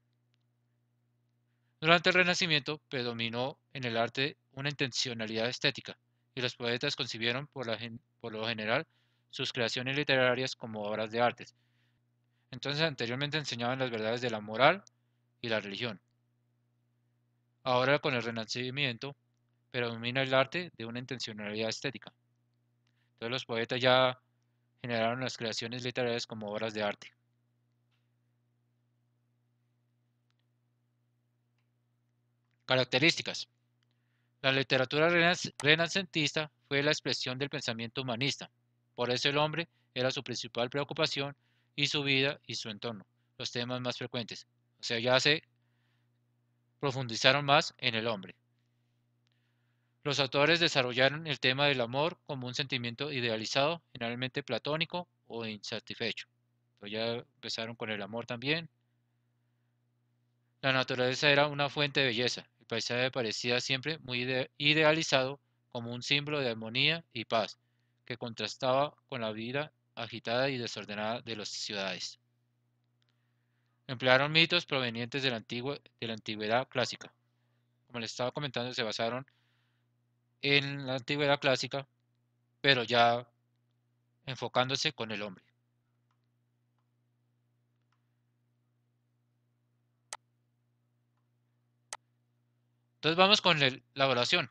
Speaker 1: Durante el Renacimiento predominó en el arte una intencionalidad estética, y los poetas concibieron por lo general sus creaciones literarias como obras de arte. Entonces anteriormente enseñaban las verdades de la moral y la religión. Ahora con el Renacimiento predomina el arte de una intencionalidad estética. Entonces los poetas ya generaron las creaciones literarias como obras de arte. Características. La literatura renacentista fue la expresión del pensamiento humanista. Por eso el hombre era su principal preocupación y su vida y su entorno, los temas más frecuentes. O sea, ya se profundizaron más en el hombre. Los autores desarrollaron el tema del amor como un sentimiento idealizado, generalmente platónico o insatisfecho. Entonces ya empezaron con el amor también. La naturaleza era una fuente de belleza. El paisaje parecía siempre muy idealizado como un símbolo de armonía y paz, que contrastaba con la vida agitada y desordenada de las ciudades. Emplearon mitos provenientes de la antigüedad clásica. Como les estaba comentando, se basaron en la antigüedad clásica, pero ya enfocándose con el hombre. Entonces vamos con la elaboración.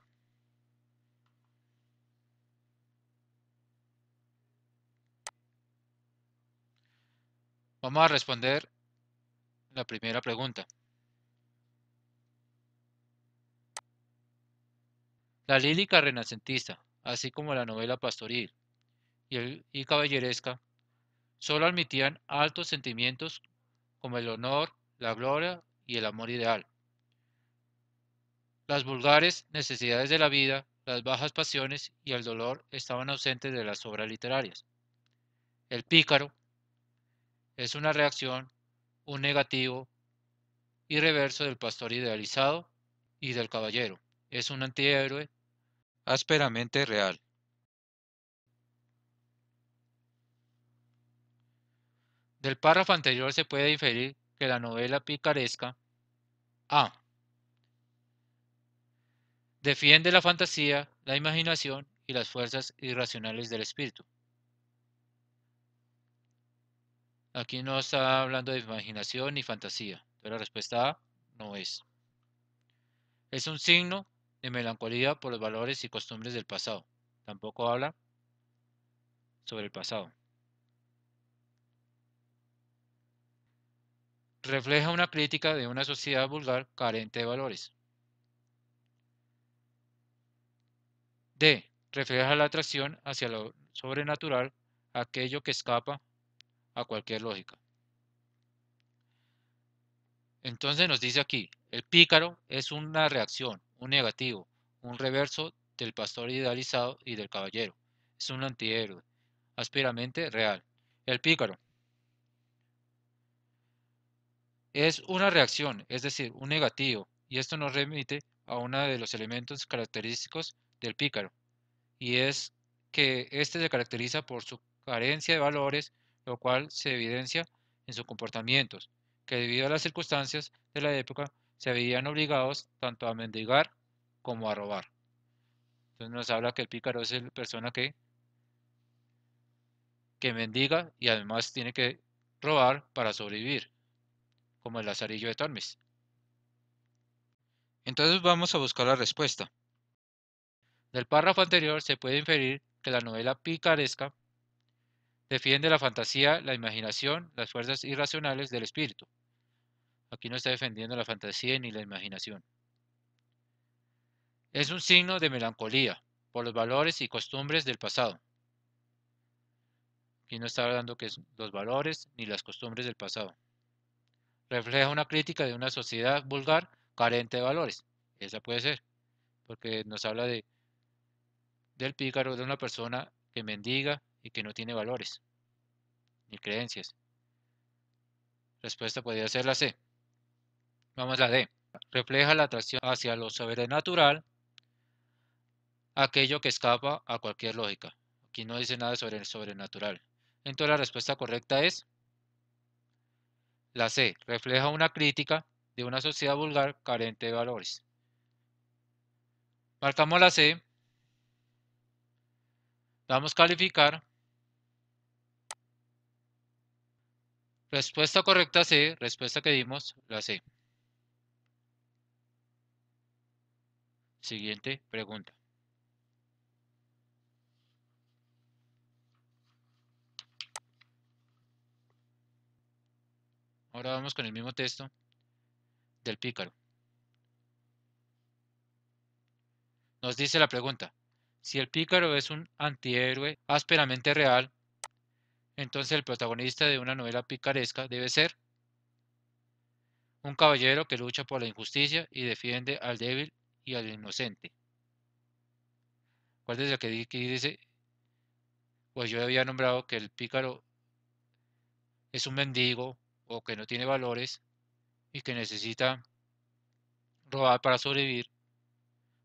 Speaker 1: Vamos a responder la primera pregunta. La lírica renacentista así como la novela pastoril y caballeresca, solo admitían altos sentimientos como el honor, la gloria y el amor ideal. Las vulgares necesidades de la vida, las bajas pasiones y el dolor estaban ausentes de las obras literarias. El pícaro es una reacción, un negativo y reverso del pastor idealizado y del caballero. Es un antihéroe ásperamente real. Del párrafo anterior se puede inferir que la novela picaresca A. Defiende la fantasía, la imaginación y las fuerzas irracionales del espíritu. Aquí no está hablando de imaginación ni fantasía. Entonces la respuesta A no es. Es un signo de melancolía por los valores y costumbres del pasado. Tampoco habla sobre el pasado. Refleja una crítica de una sociedad vulgar carente de valores. D. Refleja la atracción hacia lo sobrenatural, aquello que escapa a cualquier lógica. Entonces nos dice aquí, el pícaro es una reacción, un negativo, un reverso del pastor idealizado y del caballero. Es un antihéroe, ásperamente real. El pícaro es una reacción, es decir, un negativo, y esto nos remite a uno de los elementos característicos del pícaro, y es que éste se caracteriza por su carencia de valores, lo cual se evidencia en sus comportamientos, que debido a las circunstancias de la época se veían obligados tanto a mendigar como a robar. Entonces nos habla que el pícaro es la persona que mendiga y además tiene que robar para sobrevivir, como el Lazarillo de Tormes. Entonces vamos a buscar la respuesta. Del párrafo anterior se puede inferir que la novela picaresca defiende la fantasía, la imaginación, las fuerzas irracionales del espíritu. Aquí no está defendiendo la fantasía ni la imaginación. Es un signo de melancolía por los valores y costumbres del pasado. Aquí no está hablando que es los valores ni las costumbres del pasado. Refleja una crítica de una sociedad vulgar carente de valores. Esa puede ser, porque nos habla del pícaro, de una persona que mendiga y que no tiene valores ni creencias. Respuesta podría ser la C. Vamos a la D. Refleja la atracción hacia lo sobrenatural, aquello que escapa a cualquier lógica. Aquí no dice nada sobre el sobrenatural. Entonces la respuesta correcta es la C. Refleja una crítica de una sociedad vulgar carente de valores. Marcamos la C. Damos calificar. Respuesta correcta C. Respuesta que dimos, la C. Siguiente pregunta. Ahora vamos con el mismo texto del pícaro. Nos dice la pregunta, si el pícaro es un antihéroe ásperamente real, entonces el protagonista de una novela picaresca debe ser un caballero que lucha por la injusticia y defiende al débil y al inocente. ¿Cuál es el que dice? Pues yo había nombrado que el pícaro es un mendigo o que no tiene valores y que necesita robar para sobrevivir,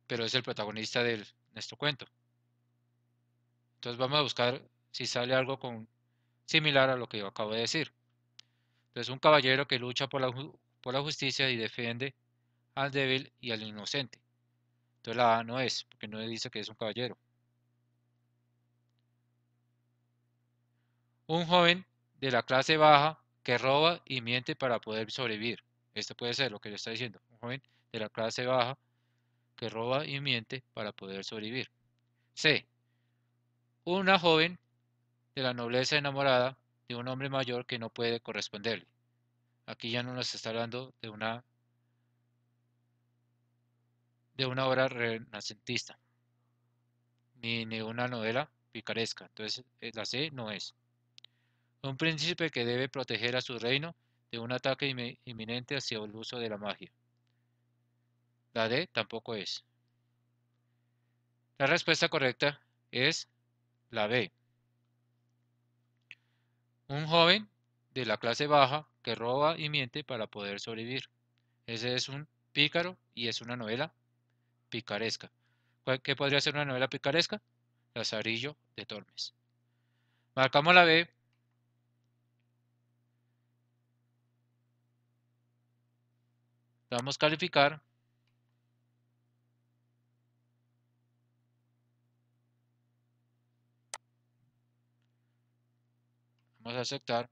Speaker 1: pero es el protagonista de nuestro cuento. Entonces vamos a buscar si sale algo similar a lo que yo acabo de decir. Entonces un caballero que lucha por la justicia y defiende al débil y al inocente. Entonces la A no es, porque no dice que es un caballero. Un joven de la clase baja que roba y miente para poder sobrevivir. Esto puede ser lo que le está diciendo. Un joven de la clase baja que roba y miente para poder sobrevivir. C. Una joven de la nobleza enamorada de un hombre mayor que no puede corresponderle. Aquí ya no nos está hablando de una obra renacentista, ni una novela picaresca. Entonces la C no es. Un príncipe que debe proteger a su reino de un ataque inminente hacia el uso de la magia. La D tampoco es. La respuesta correcta es la B. Un joven de la clase baja que roba y miente para poder sobrevivir. Ese es un pícaro y es una novela picaresca. ¿Qué podría ser una novela picaresca? Lazarillo de Tormes. Marcamos la B. Damos calificar. Vamos a aceptar.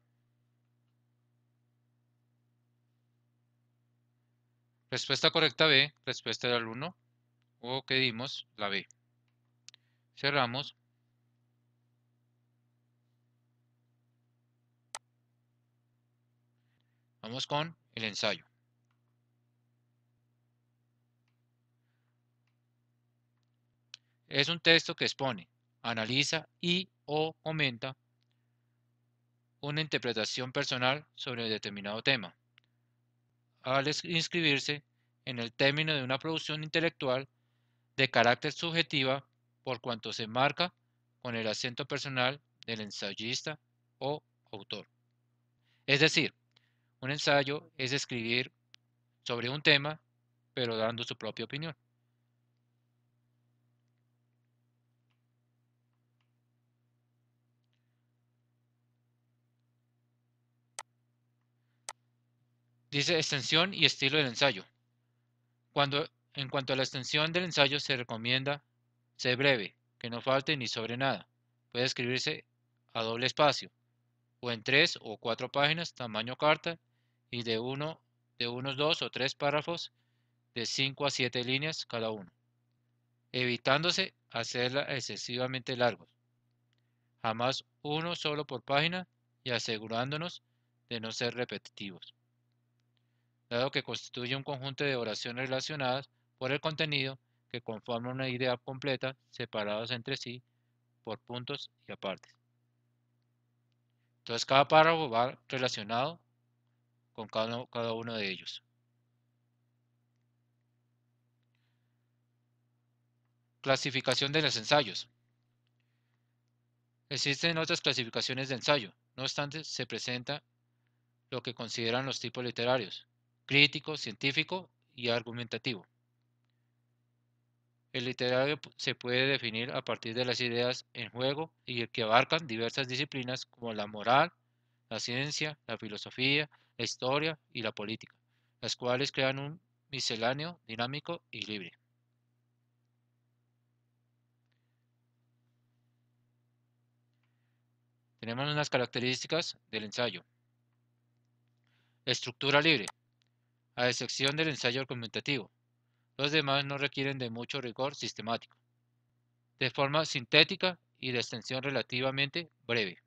Speaker 1: Respuesta correcta B. Respuesta del alumno. O que dimos la B. Cerramos. Vamos con el ensayo. Es un texto que expone, analiza y o comenta una interpretación personal sobre un determinado tema. Al inscribirse en el término de una producción intelectual de carácter subjetiva por cuanto se marca con el acento personal del ensayista o autor. Es decir, un ensayo es escribir sobre un tema, pero dando su propia opinión. Dice extensión y estilo del ensayo. En cuanto a la extensión del ensayo se recomienda ser breve, que no falte ni sobre nada. Puede escribirse a doble espacio, o en 3 o 4 páginas, tamaño carta, y de unos 2 o 3 párrafos de 5 a 7 líneas cada uno, evitándose hacerla excesivamente largos. Jamás uno solo por página y asegurándonos de no ser repetitivos, dado que constituye un conjunto de oraciones relacionadas por el contenido que conforman una idea completa separadas entre sí por puntos y apartes. Entonces cada párrafo va relacionado con cada uno de ellos. Clasificación de los ensayos. Existen otras clasificaciones de ensayo, no obstante se presenta lo que consideran los tipos literarios: crítico, científico y argumentativo. El literario se puede definir a partir de las ideas en juego y que abarcan diversas disciplinas como la moral, la ciencia, la filosofía, la historia y la política, las cuales crean un misceláneo dinámico y libre. Tenemos unas características del ensayo. Estructura libre, a excepción del ensayo argumentativo. Los demás no requieren de mucho rigor sistemático. De forma sintética y de extensión relativamente breve.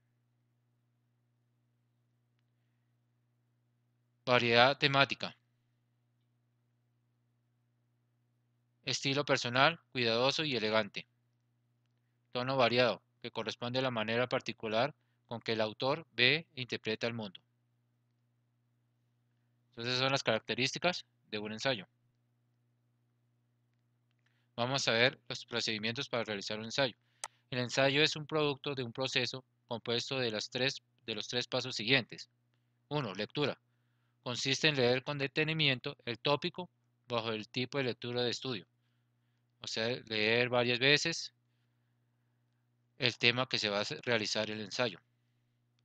Speaker 1: Variedad temática. Estilo personal, cuidadoso y elegante. Tono variado, que corresponde a la manera particular con que el autor ve e interpreta el mundo. Entonces son las características de un ensayo. Vamos a ver los procedimientos para realizar un ensayo. El ensayo es un producto de un proceso compuesto de los tres pasos siguientes. 1. Lectura. Consiste en leer con detenimiento el tópico bajo el tipo de lectura de estudio. O sea, leer varias veces el tema que se va a realizar el ensayo.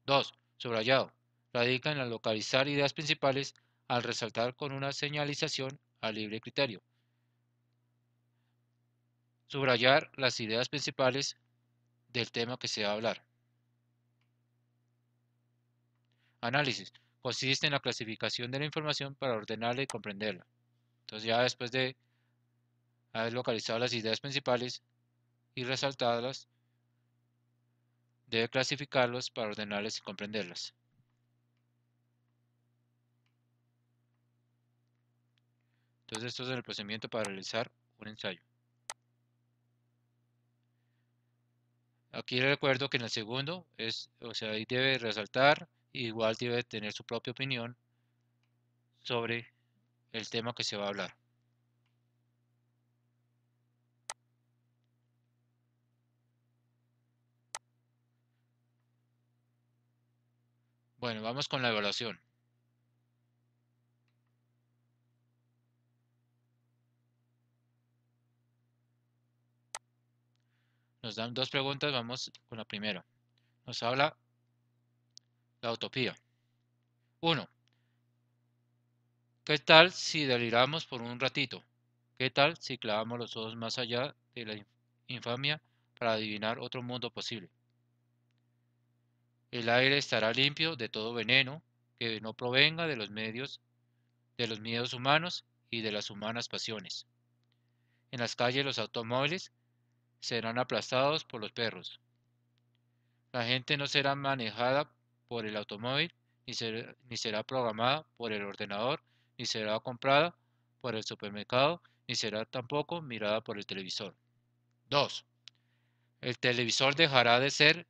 Speaker 1: 2. Subrayado. Radica en localizar ideas principales al resaltar con una señalización a libre criterio. Subrayar las ideas principales del tema que se va a hablar. Análisis. Consiste en la clasificación de la información para ordenarla y comprenderla. Entonces ya después de haber localizado las ideas principales y resaltadas, debe clasificarlos para ordenarlas y comprenderlas. Entonces esto es el procedimiento para realizar un ensayo. Aquí le recuerdo que en el segundo o sea, ahí debe resaltar, igual debe tener su propia opinión sobre el tema que se va a hablar. Bueno, vamos con la evaluación. Nos dan dos preguntas, vamos con la primera. Nos habla la utopía. 1. ¿Qué tal si deliramos por un ratito? ¿Qué tal si clavamos los ojos más allá de la infamia para adivinar otro mundo posible? El aire estará limpio de todo veneno que no provenga de los miedos humanos y de las humanas pasiones. En las calles los automóviles serán aplastados por los perros. La gente no será manejada por el automóvil, ni será programada por el ordenador, ni será comprada por el supermercado, ni será tampoco mirada por el televisor. 2. El televisor dejará de ser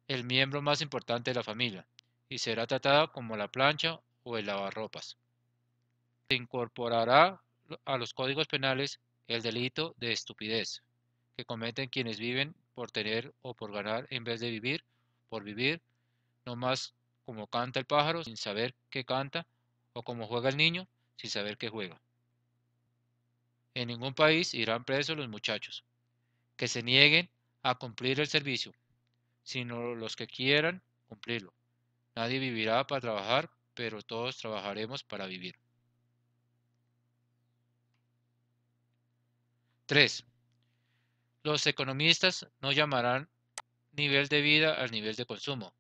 Speaker 1: el miembro más importante de la familia y será tratada como la plancha o el lavarropas. Se incorporará a los códigos penales el delito de estupidez que cometen quienes viven por tener o por ganar en vez de vivir por vivir, no más como canta el pájaro sin saber que canta o como juega el niño sin saber que juega. En ningún país irán presos los muchachos que se nieguen a cumplir el servicio, sino los que quieran cumplirlo. Nadie vivirá para trabajar, pero todos trabajaremos para vivir. 3. Los economistas no llamarán nivel de vida al nivel de consumo,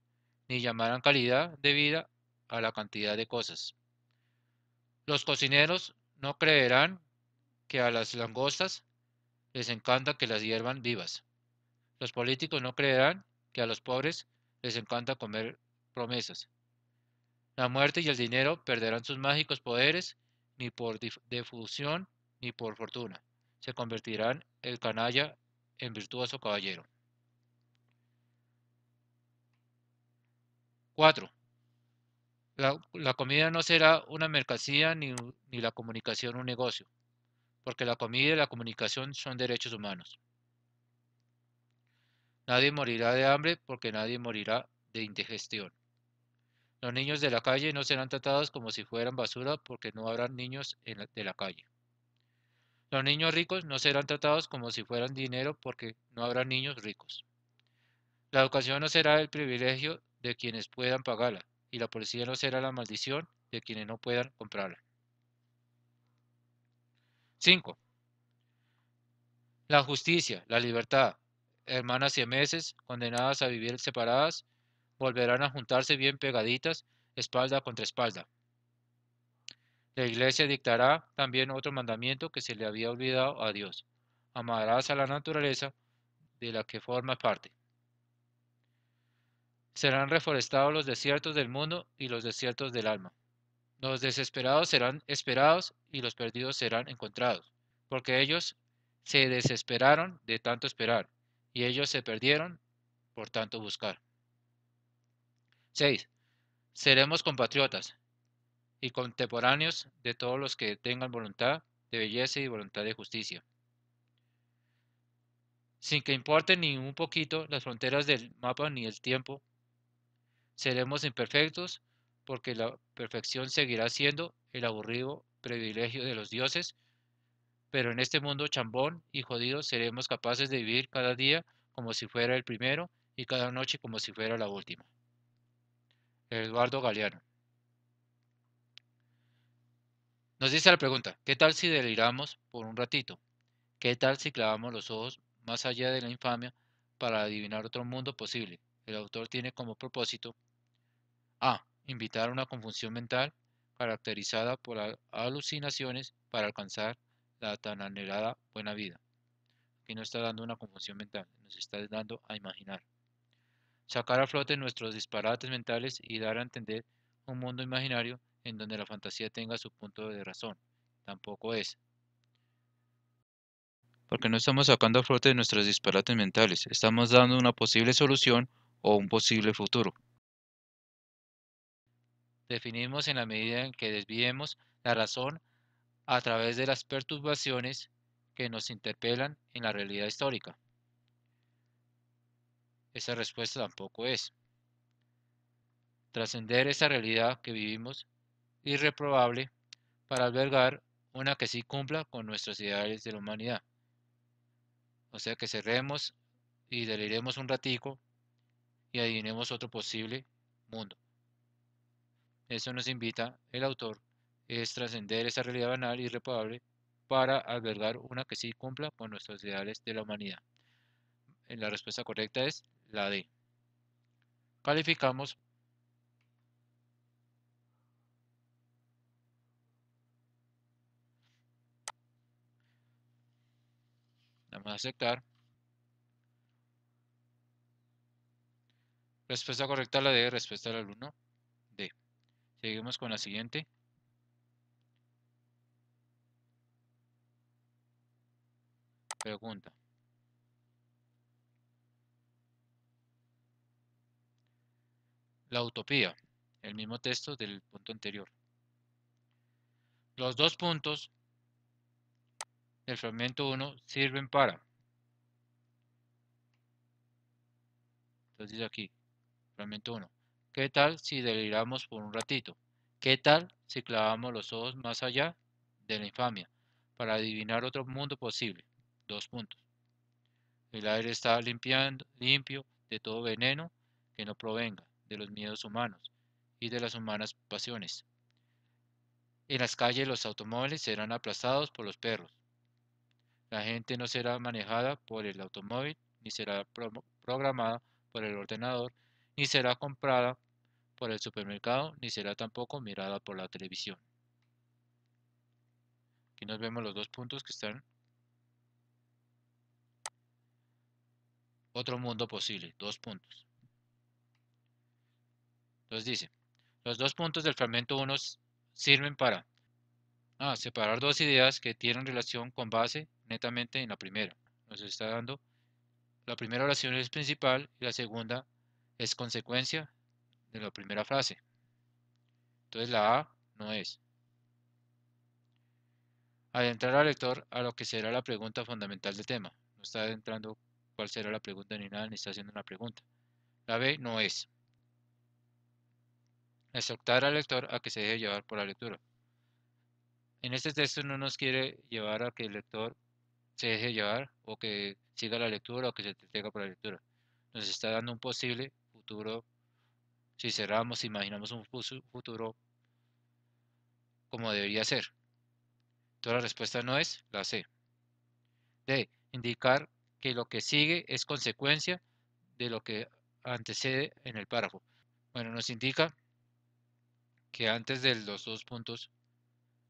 Speaker 1: ni llamarán calidad de vida a la cantidad de cosas. Los cocineros no creerán que a las langostas les encanta que las hiervan vivas. Los políticos no creerán que a los pobres les encanta comer promesas. La muerte y el dinero perderán sus mágicos poderes ni por difusión ni por fortuna. Se convertirán el canalla en virtuoso caballero. 4. La comida no será una mercancía ni la comunicación un negocio, porque la comida y la comunicación son derechos humanos. Nadie morirá de hambre porque nadie morirá de indigestión. Los niños de la calle no serán tratados como si fueran basura porque no habrá niños de la calle. Los niños ricos no serán tratados como si fueran dinero porque no habrá niños ricos. La educación no será el privilegio de quienes puedan pagarla y la policía no será la maldición de quienes no puedan comprarla. 5. La justicia, la libertad, hermanas siameses condenadas a vivir separadas, volverán a juntarse bien pegaditas, espalda contra espalda. La Iglesia dictará también otro mandamiento que se le había olvidado a Dios. Amarás a la naturaleza de la que formas parte. Serán reforestados los desiertos del mundo y los desiertos del alma. Los desesperados serán esperados y los perdidos serán encontrados, porque ellos se desesperaron de tanto esperar y ellos se perdieron por tanto buscar. 6. Seremos compatriotas y contemporáneos de todos los que tengan voluntad de belleza y voluntad de justicia, sin que importen ni un poquito las fronteras del mapa ni el tiempo. Seremos imperfectos porque la perfección seguirá siendo el aburrido privilegio de los dioses, pero en este mundo chambón y jodido seremos capaces de vivir cada día como si fuera el primero y cada noche como si fuera la última. Eduardo Galeano. Nos dice la pregunta, ¿qué tal si deliramos por un ratito? ¿Qué tal si clavamos los ojos más allá de la infamia para adivinar otro mundo posible? El autor tiene como propósito a. Invitar a una confusión mental caracterizada por alucinaciones para alcanzar la tan anhelada buena vida. Aquí no está dando una confusión mental, nos está dando a imaginar. Sacar a flote nuestros disparates mentales y dar a entender un mundo imaginario en donde la fantasía tenga su punto de razón. Tampoco es. porque no estamos sacando a flote de nuestros disparates mentales, estamos dando una posible solución o un posible futuro. Definimos en la medida en que desviemos la razón a través de las perturbaciones que nos interpelan en la realidad histórica. Esa respuesta tampoco es. Trascender esa realidad que vivimos irreprobable para albergar una que sí cumpla con nuestros ideales de la humanidad. O sea que cerremos y deliremos un ratico y adivinemos otro posible mundo. Eso nos invita el autor, es trascender esa realidad banal y irreparable para albergar una que sí cumpla con nuestros ideales de la humanidad. La respuesta correcta es la D. Calificamos, vamos a aceptar. Respuesta correcta la D, respuesta del alumno D. Seguimos con la siguiente. Pregunta. La utopía, el mismo texto del punto anterior. Los dos puntos del fragmento 1 sirven para. Entonces dice aquí, fragmento 1. ¿Qué tal si deliramos por un ratito? ¿Qué tal si clavamos los ojos más allá de la infamia para adivinar otro mundo posible? Dos puntos. El aire está limpio de todo veneno que no provenga de los miedos humanos y de las humanas pasiones. En las calles los automóviles serán aplastados por los perros. La gente no será manejada por el automóvil, ni será programada por el ordenador, ni será comprada por el supermercado, ni será tampoco mirada por la televisión. Aquí nos vemos los dos puntos que están. Otro mundo posible, dos puntos. Entonces dice, los dos puntos del fragmento 1 sirven para separar dos ideas que tienen relación con base netamente en la primera. Nos está dando, la primera oración es principal y la segunda es consecuencia de la primera frase. Entonces la A no es. Adentrar al lector a lo que será la pregunta fundamental del tema. No está adentrando cuál será la pregunta ni nada, ni está haciendo una pregunta. La B no es. Exhortar al lector a que se deje llevar por la lectura. En este texto no nos quiere llevar a que el lector se deje llevar o que siga la lectura o que se entretenga por la lectura. Nos está dando un posible futuro, si cerramos, imaginamos un futuro como debería ser. Entonces la respuesta no es la C. D. Indicar que lo que sigue es consecuencia de lo que antecede en el párrafo. Bueno, nos indica que antes de los dos puntos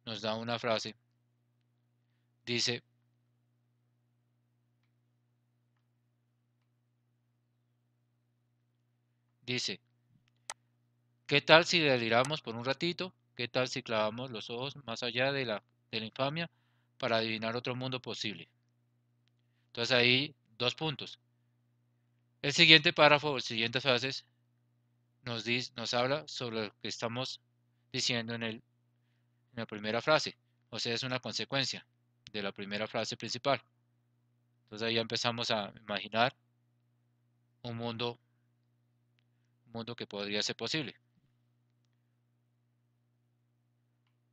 Speaker 1: nos da una frase. Dice, ¿qué tal si deliramos por un ratito? ¿Qué tal si clavamos los ojos más allá de la infamia para adivinar otro mundo posible? Entonces ahí dos puntos. El siguiente párrafo, las siguientes frases nos habla sobre lo que estamos diciendo en la primera frase. O sea, es una consecuencia de la primera frase principal. Entonces ahí ya empezamos a imaginar un mundo que podría ser posible.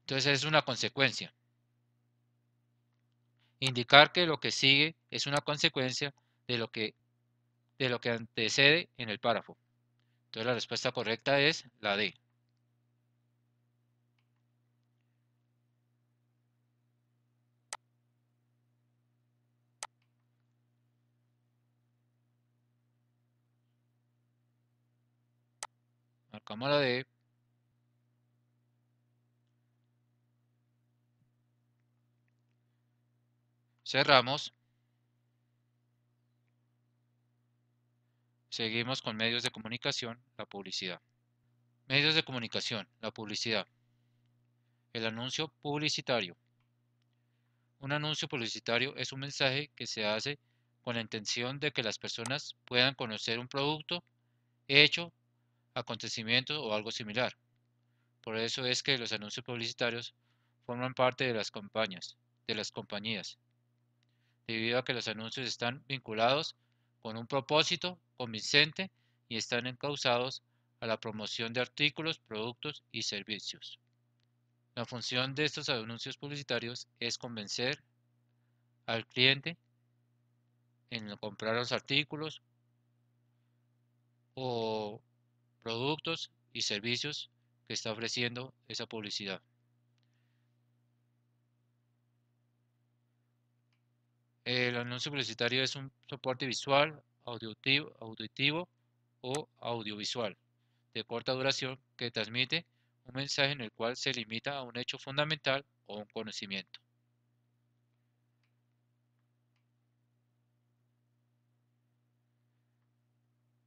Speaker 1: Entonces es una consecuencia. Indicar que lo que sigue es una consecuencia de lo que antecede en el párrafo. Entonces la respuesta correcta es la D. Marcamos la D. Cerramos. Seguimos con medios de comunicación, la publicidad. Medios de comunicación, la publicidad. El anuncio publicitario. Un anuncio publicitario es un mensaje que se hace con la intención de que las personas puedan conocer un producto, hecho, acontecimiento o algo similar. Por eso es que los anuncios publicitarios forman parte de las compañías, debido a que los anuncios están vinculados con un propósito convincente y están encausados a la promoción de artículos, productos y servicios. La función de estos anuncios publicitarios es convencer al cliente en comprar los artículos o productos y servicios que está ofreciendo esa publicidad. El anuncio publicitario es un soporte visual, auditivo o audiovisual de corta duración que transmite un mensaje en el cual se limita a un hecho fundamental o un conocimiento.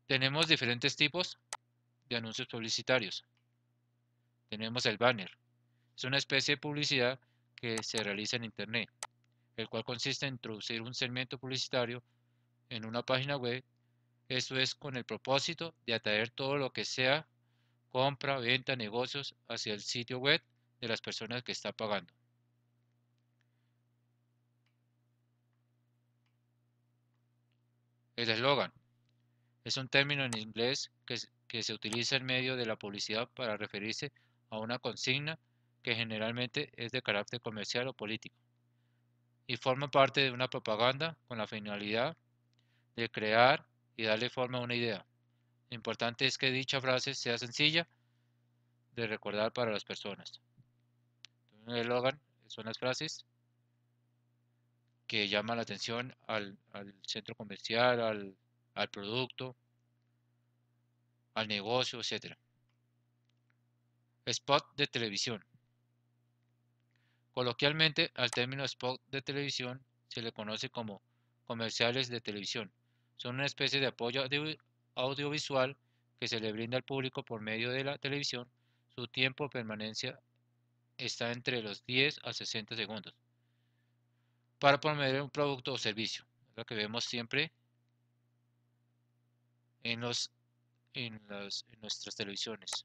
Speaker 1: Tenemos diferentes tipos de anuncios publicitarios. Tenemos el banner. Es una especie de publicidad que se realiza en Internet, el cual consiste en introducir un segmento publicitario en una página web. Esto es con el propósito de atraer todo lo que sea compra, venta, negocios hacia el sitio web de las personas que está pagando. El eslogan es un término en inglés que se utiliza en medio de la publicidad para referirse a una consigna que generalmente es de carácter comercial o político y forma parte de una propaganda con la finalidad de crear y darle forma a una idea. Lo importante es que dicha frase sea sencilla de recordar para las personas. El eslogan son las frases que llaman la atención al centro comercial, al producto, al negocio, etc. Spot de televisión. Coloquialmente, al término spot de televisión se le conoce como comerciales de televisión. Son una especie de apoyo audiovisual que se le brinda al público por medio de la televisión. Su tiempo de permanencia está entre los 10 a 60 segundos para promover un producto o servicio. Es lo que vemos siempre en, en nuestras televisiones.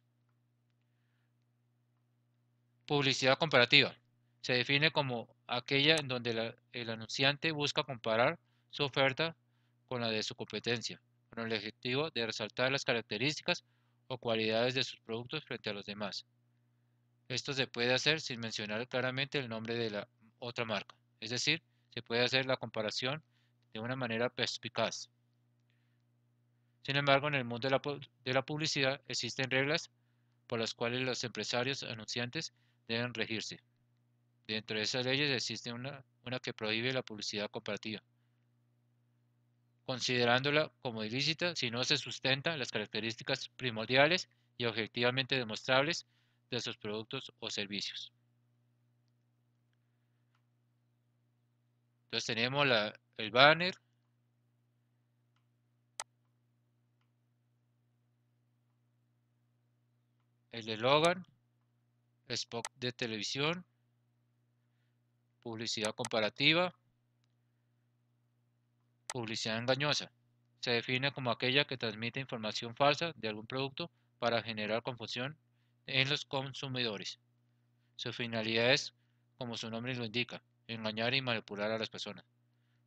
Speaker 1: Publicidad comparativa. Se define como aquella en donde el anunciante busca comparar su oferta con la de su competencia, con el objetivo de resaltar las características o cualidades de sus productos frente a los demás. Esto se puede hacer sin mencionar claramente el nombre de la otra marca, es decir, se puede hacer la comparación de una manera perspicaz. Sin embargo, en el mundo de la publicidad existen reglas por las cuales los empresarios anunciantes deben regirse. Dentro de esas leyes existe una que prohíbe la publicidad comparativa, considerándola como ilícita si no se sustentan las características primordiales y objetivamente demostrables de sus productos o servicios. Entonces tenemos el banner, el eslogan, spot de televisión, publicidad comparativa, publicidad engañosa. Se define como aquella que transmite información falsa de algún producto para generar confusión en los consumidores. Su finalidad es, como su nombre lo indica, engañar y manipular a las personas.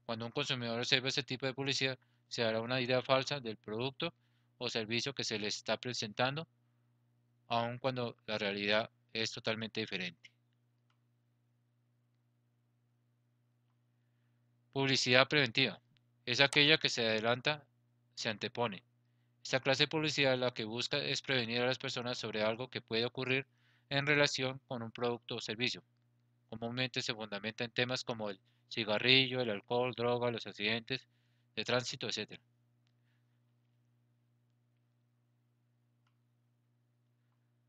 Speaker 1: Cuando un consumidor observa este tipo de publicidad, se dará una idea falsa del producto o servicio que se le está presentando, aun cuando la realidad es totalmente diferente. Publicidad preventiva. Es aquella que se adelanta, se antepone. Esta clase de publicidad la que busca es prevenir a las personas sobre algo que puede ocurrir en relación con un producto o servicio. Comúnmente se fundamenta en temas como el cigarrillo, el alcohol, droga, los accidentes de tránsito, etc.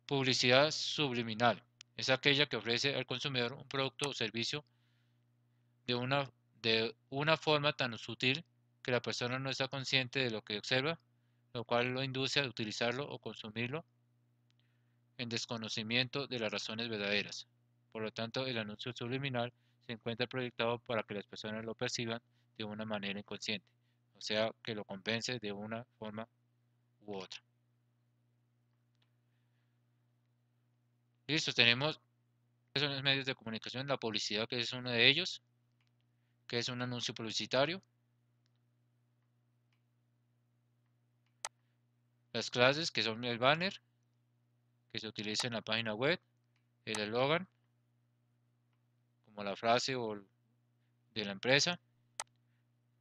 Speaker 1: Publicidad subliminal es aquella que ofrece al consumidor un producto o servicio de una forma tan sutil que la persona no está consciente de lo que observa, lo cual lo induce a utilizarlo o consumirlo en desconocimiento de las razones verdaderas. Por lo tanto, el anuncio subliminal se encuentra proyectado para que las personas lo perciban de una manera inconsciente, o sea, que lo convence de una forma u otra. Listo, tenemos son los medios de comunicación, la publicidad, que es uno de ellos, que es un anuncio publicitario, las clases, que son el banner, que se utiliza en la página web, el eslogan, como la frase de la empresa,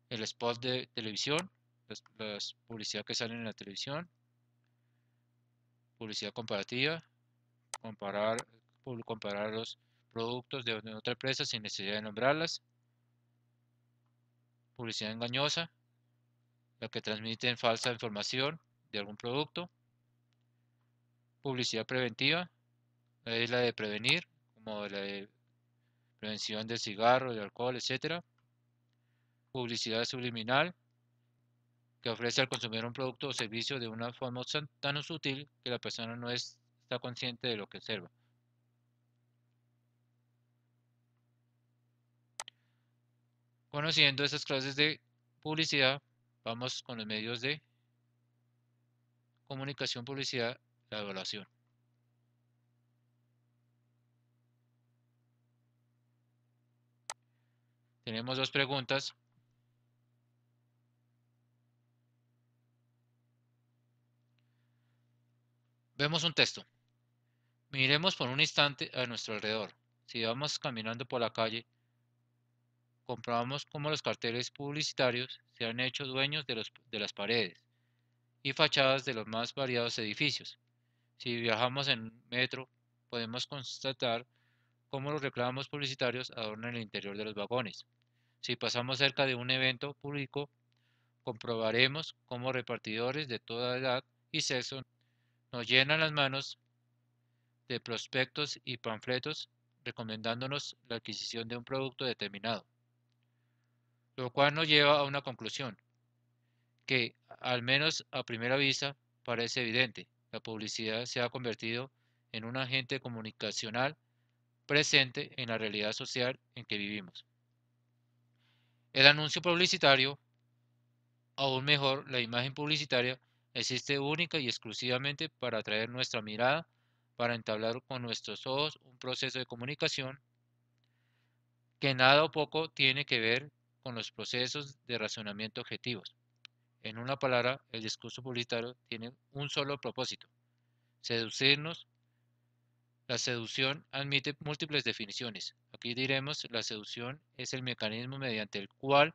Speaker 1: el spot de televisión, las publicidad que salen en la televisión, publicidad comparativa, comparar los productos de otra empresa sin necesidad de nombrarlas, publicidad engañosa, la que transmite falsa información de algún producto, publicidad preventiva, es la de prevenir, como la de prevención del cigarro, del alcohol, etc. Publicidad subliminal, que ofrece al consumidor un producto o servicio de una forma tan sutil que la persona no está consciente de lo que observa. Conociendo esas clases de publicidad, vamos con los medios de comunicación, publicidad, la evaluación. Tenemos dos preguntas. Vemos un texto. Miremos por un instante a nuestro alrededor. Si vamos caminando por la calle, comprobamos cómo los carteles publicitarios se han hecho dueños de las paredes y fachadas de los más variados edificios. Si viajamos en metro, podemos constatar cómo los reclamos publicitarios adornan el interior de los vagones. Si pasamos cerca de un evento público, comprobaremos cómo repartidores de toda edad y sexo nos llenan las manos de prospectos y panfletos recomendándonos la adquisición de un producto determinado, lo cual nos lleva a una conclusión que, al menos a primera vista, parece evidente. La publicidad se ha convertido en un agente comunicacional presente en la realidad social en que vivimos. El anuncio publicitario, aún mejor, la imagen publicitaria, existe única y exclusivamente para atraer nuestra mirada, para entablar con nuestros ojos un proceso de comunicación que nada o poco tiene que ver con los procesos de razonamiento objetivos. En una palabra, el discurso publicitario tiene un solo propósito: seducirnos. La seducción admite múltiples definiciones. Aquí diremos: la seducción es el mecanismo mediante el cual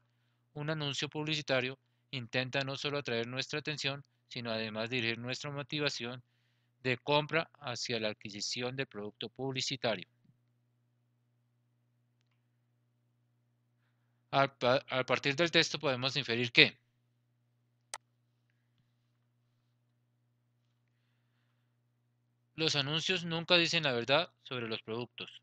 Speaker 1: un anuncio publicitario intenta no solo atraer nuestra atención, sino además dirigir nuestra motivación de compra hacia la adquisición del producto publicitario. A partir del texto podemos inferir que los anuncios nunca dicen la verdad sobre los productos.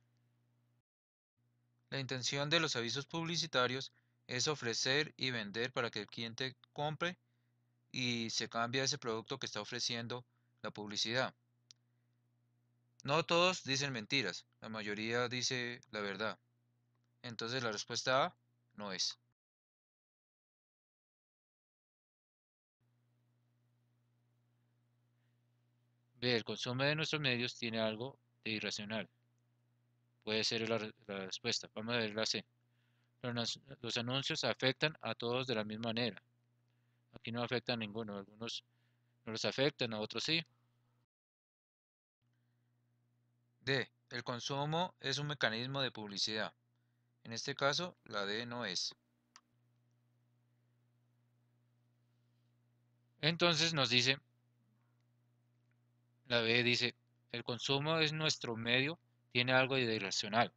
Speaker 1: La intención de los avisos publicitarios es ofrecer y vender para que el cliente compre y se cambie ese producto que está ofreciendo la publicidad. No todos dicen mentiras, la mayoría dice la verdad. Entonces la respuesta A no es. B. El consumo de nuestros medios tiene algo de irracional. Puede ser la respuesta. Vamos a ver la C. Los anuncios afectan a todos de la misma manera. Aquí no afecta a ninguno. Algunos no los afectan, a otros sí. D. El consumo es un mecanismo de publicidad. En este caso, la D no es. Entonces nos dice, la B dice, el consumo es nuestro medio, tiene algo de irracional.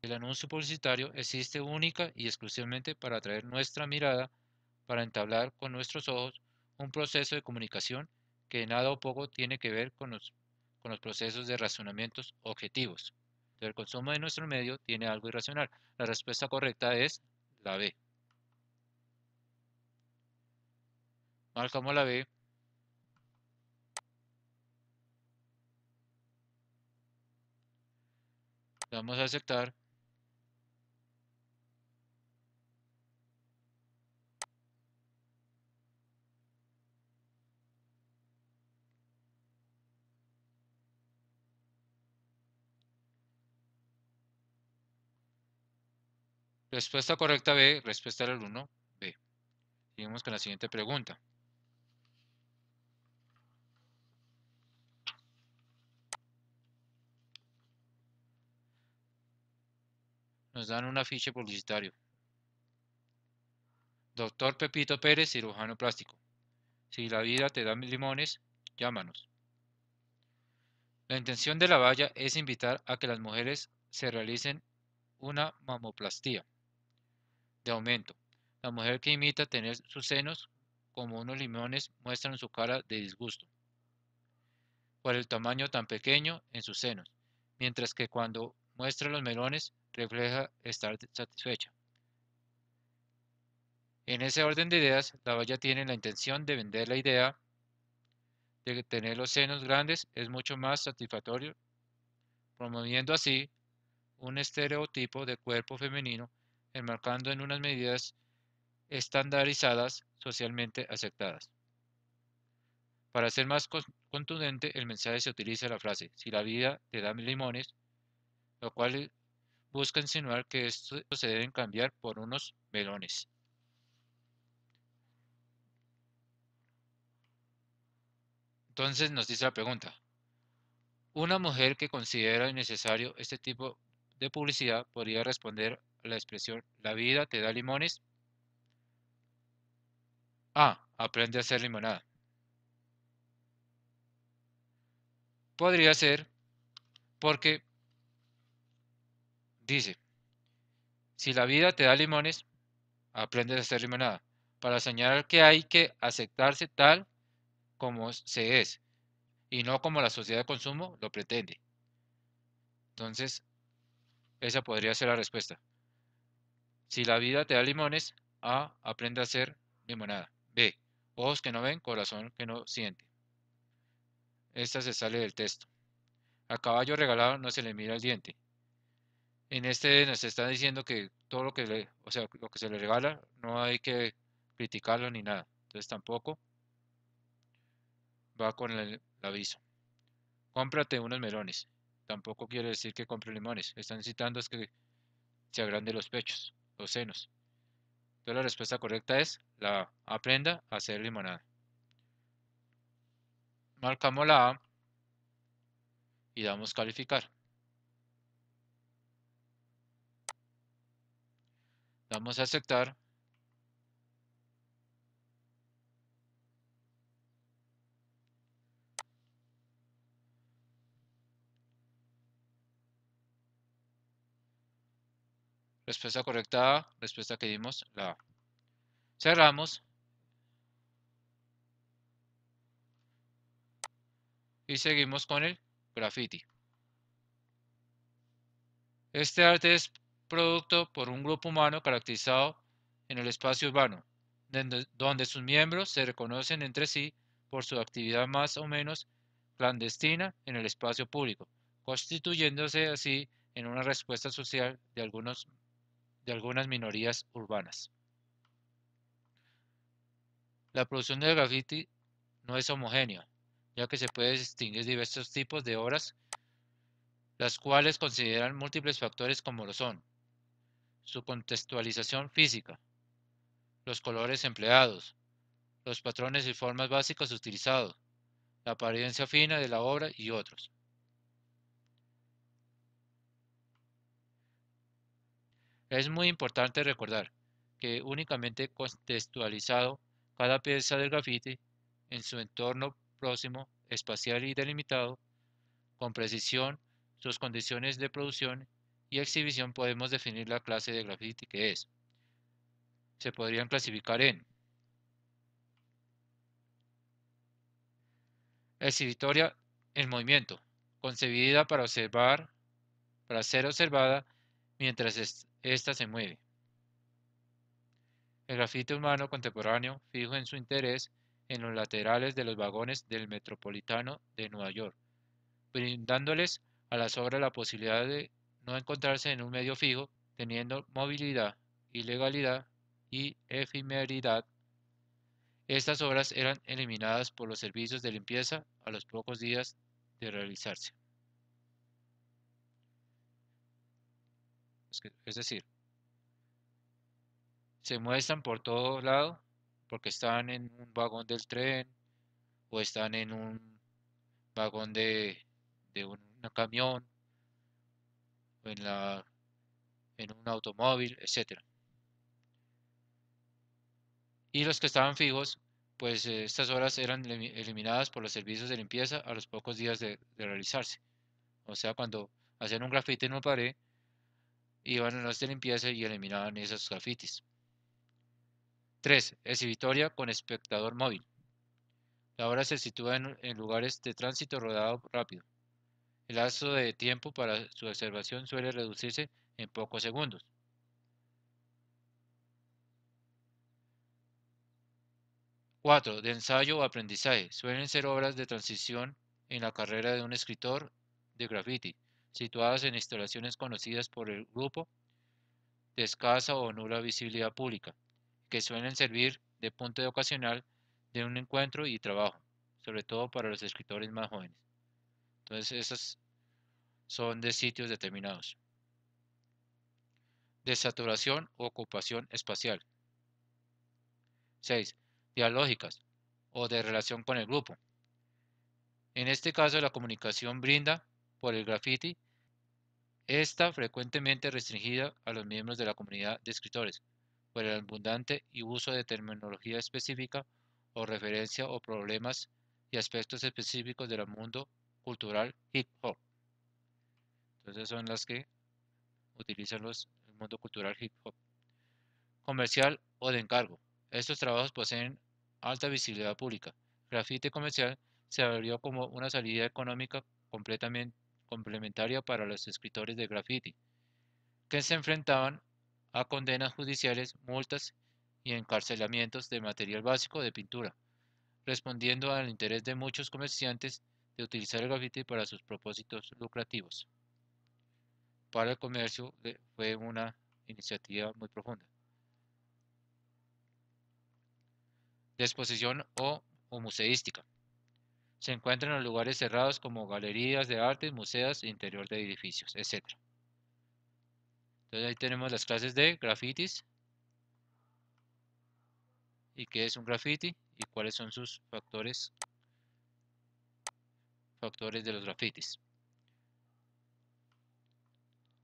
Speaker 1: El anuncio publicitario existe única y exclusivamente para atraer nuestra mirada, para entablar con nuestros ojos un proceso de comunicación que nada o poco tiene que ver con los procesos de razonamientos objetivos. Entonces, el consumo de nuestro medio tiene algo irracional. La respuesta correcta es la B. Marcamos la B. Vamos a aceptar Respuesta correcta B, respuesta del alumno B. Seguimos con la siguiente pregunta. Nos dan un afiche publicitario. Doctor Pepito Pérez, cirujano plástico. Si la vida te da limones, llámanos. La intención de la valla es invitar a que las mujeres se realicen una mamoplastía de aumento. La mujer que imita tener sus senos como unos limones muestran su cara de disgusto por el tamaño tan pequeño en sus senos, mientras que cuando muestra los melones refleja estar satisfecha. En ese orden de ideas, la valla tiene la intención de vender la idea de que tener los senos grandes es mucho más satisfactorio, promoviendo así un estereotipo de cuerpo femenino, enmarcando en unas medidas estandarizadas socialmente aceptadas. Para ser más contundente, el mensaje se utiliza la frase, si la vida te da limones, lo cual busca insinuar que estos se deben cambiar por unos melones. Entonces nos dice la pregunta, una mujer que considera innecesario este tipo de publicidad podría responder a la expresión, la vida te da limones. A. Aprende a hacer limonada. Podría ser porque dice, si la vida te da limones, aprende a hacer limonada, para señalar que hay que aceptarse tal como se es y no como la sociedad de consumo lo pretende. Entonces, esa podría ser la respuesta. Si la vida te da limones, A. Aprende a hacer limonada. B. Ojos que no ven, corazón que no siente. Esta se sale del texto. A caballo regalado no se le mira el diente. En este nos está diciendo que todo lo que o sea, lo que se le regala no hay que criticarlo ni nada. Entonces tampoco va con el aviso. Cómprate unos melones. Tampoco quiere decir que compre limones. Están citando es que se agrande los pechos, los senos. Entonces la respuesta correcta es la A. Aprenda a hacer limonada. Marcamos la A y damos calificar. Damos a aceptar. Respuesta correcta A. Respuesta que dimos la A. Cerramos y seguimos con el graffiti. Este arte es producto por un grupo humano caracterizado en el espacio urbano, donde sus miembros se reconocen entre sí por su actividad más o menos clandestina en el espacio público, constituyéndose así en una respuesta social de algunas minorías urbanas. La producción del graffiti no es homogénea, ya que se puede distinguir diversos tipos de obras, las cuales consideran múltiples factores como lo son su contextualización física, los colores empleados, los patrones y formas básicas utilizados, la apariencia fina de la obra y otros. Es muy importante recordar que únicamente contextualizado cada pieza del grafiti en su entorno próximo, espacial y delimitado, con precisión, sus condiciones de producción y exhibición podemos definir la clase de grafiti que es. Se podrían clasificar en exhibitoria en movimiento, concebida para ser observada mientras ésta se mueve. El grafiti humano contemporáneo fijo en su interés en los laterales de los vagones del Metropolitano de Nueva York, brindándoles a las obras la posibilidad de no encontrarse en un medio fijo, teniendo movilidad, ilegalidad y efemeridad. Estas obras eran eliminadas por los servicios de limpieza a los pocos días de realizarse. Es decir, se muestran por todo lado porque están en un vagón del tren o están en un vagón de un camión o en un automóvil, etcétera. Y los que estaban fijos, pues estas horas eran eliminadas por los servicios de limpieza a los pocos días de realizarse. O sea, cuando hacían un grafiti en una pared, iban a los de limpieza y eliminaban esos grafitis. 3. Exhibitoria con espectador móvil. La obra se sitúa en lugares de tránsito rodado rápido. El lapso de tiempo para su observación suele reducirse en pocos segundos. 4. De ensayo o aprendizaje. Suelen ser obras de transición en la carrera de un escritor de graffiti, situadas en instalaciones conocidas por el grupo de escasa o nula visibilidad pública, que suelen servir de punto de ocasional de un encuentro y trabajo, sobre todo para los escritores más jóvenes. Entonces, esas son de sitios determinados. De saturación o ocupación espacial. 6. Dialógicas o de relación con el grupo. En este caso, la comunicación brinda por el graffiti está frecuentemente restringida a los miembros de la comunidad de escritores, por el abundante y uso de terminología específica o referencia o problemas y aspectos específicos del mundo cultural hip hop. Entonces son las que utilizan el mundo cultural hip hop. Comercial o de encargo. Estos trabajos poseen alta visibilidad pública. Grafite comercial se abrió como una salida económica completamente complementaria para los escritores de graffiti, que se enfrentaban a condenas judiciales, multas y encarcelamientos de material básico de pintura, respondiendo al interés de muchos comerciantes de utilizar el grafiti para sus propósitos lucrativos. Para el comercio fue una iniciativa muy profunda. De exposición o museística. Se encuentra en los lugares cerrados como galerías de arte, museos, interior de edificios, etc. Entonces ahí tenemos las clases de grafitis y qué es un graffiti y cuáles son sus factores de los grafitis.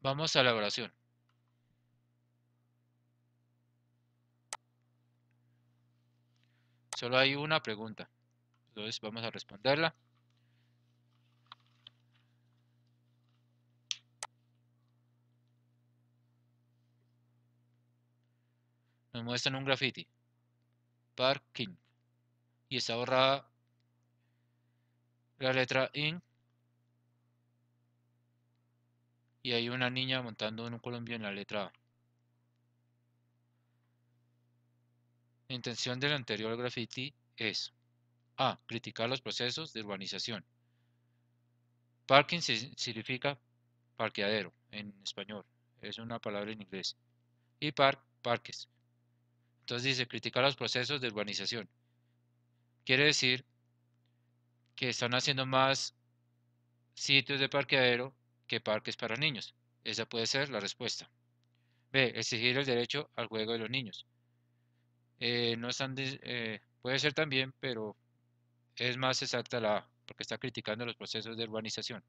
Speaker 1: Vamos a la elaboración. Solo hay una pregunta, entonces vamos a responderla. Nos muestran un graffiti, parking, y está borrada la letra IN y hay una niña montando en un columpio en la letra A. La intención del anterior graffiti es A. Criticar los procesos de urbanización. Parking significa parqueadero en español, es una palabra en inglés. Y parques. Entonces dice criticar los procesos de urbanización. Quiere decir que están haciendo más sitios de parqueadero que parques para niños. Esa puede ser la respuesta. B. Exigir el derecho al juego de los niños. No están, puede ser también, pero es más exacta la A, porque está criticando los procesos de urbanización.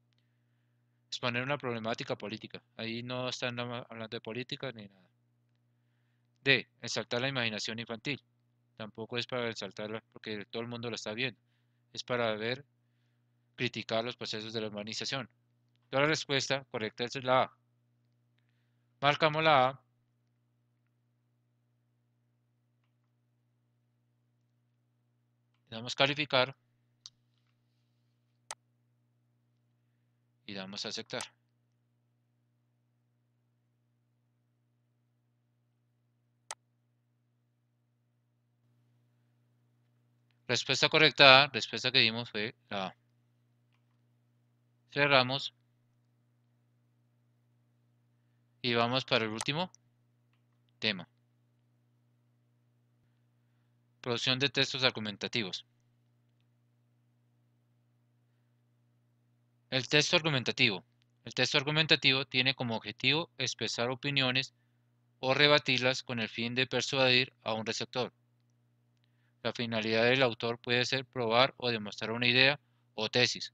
Speaker 1: Exponer una problemática política. Ahí no están hablando de política ni nada. D. Exaltar la imaginación infantil. Tampoco es para exaltarla porque todo el mundo lo está viendo. Es para ver, criticar los procesos de la urbanización. Toda la respuesta correcta es la A. Marcamos la A. Le damos calificar y damos a aceptar. Respuesta correcta A, respuesta que dimos fue la A. Cerramos y vamos para el último tema. Producción de textos argumentativos. El texto argumentativo. El texto argumentativo tiene como objetivo expresar opiniones o rebatirlas con el fin de persuadir a un receptor. La finalidad del autor puede ser probar o demostrar una idea o tesis,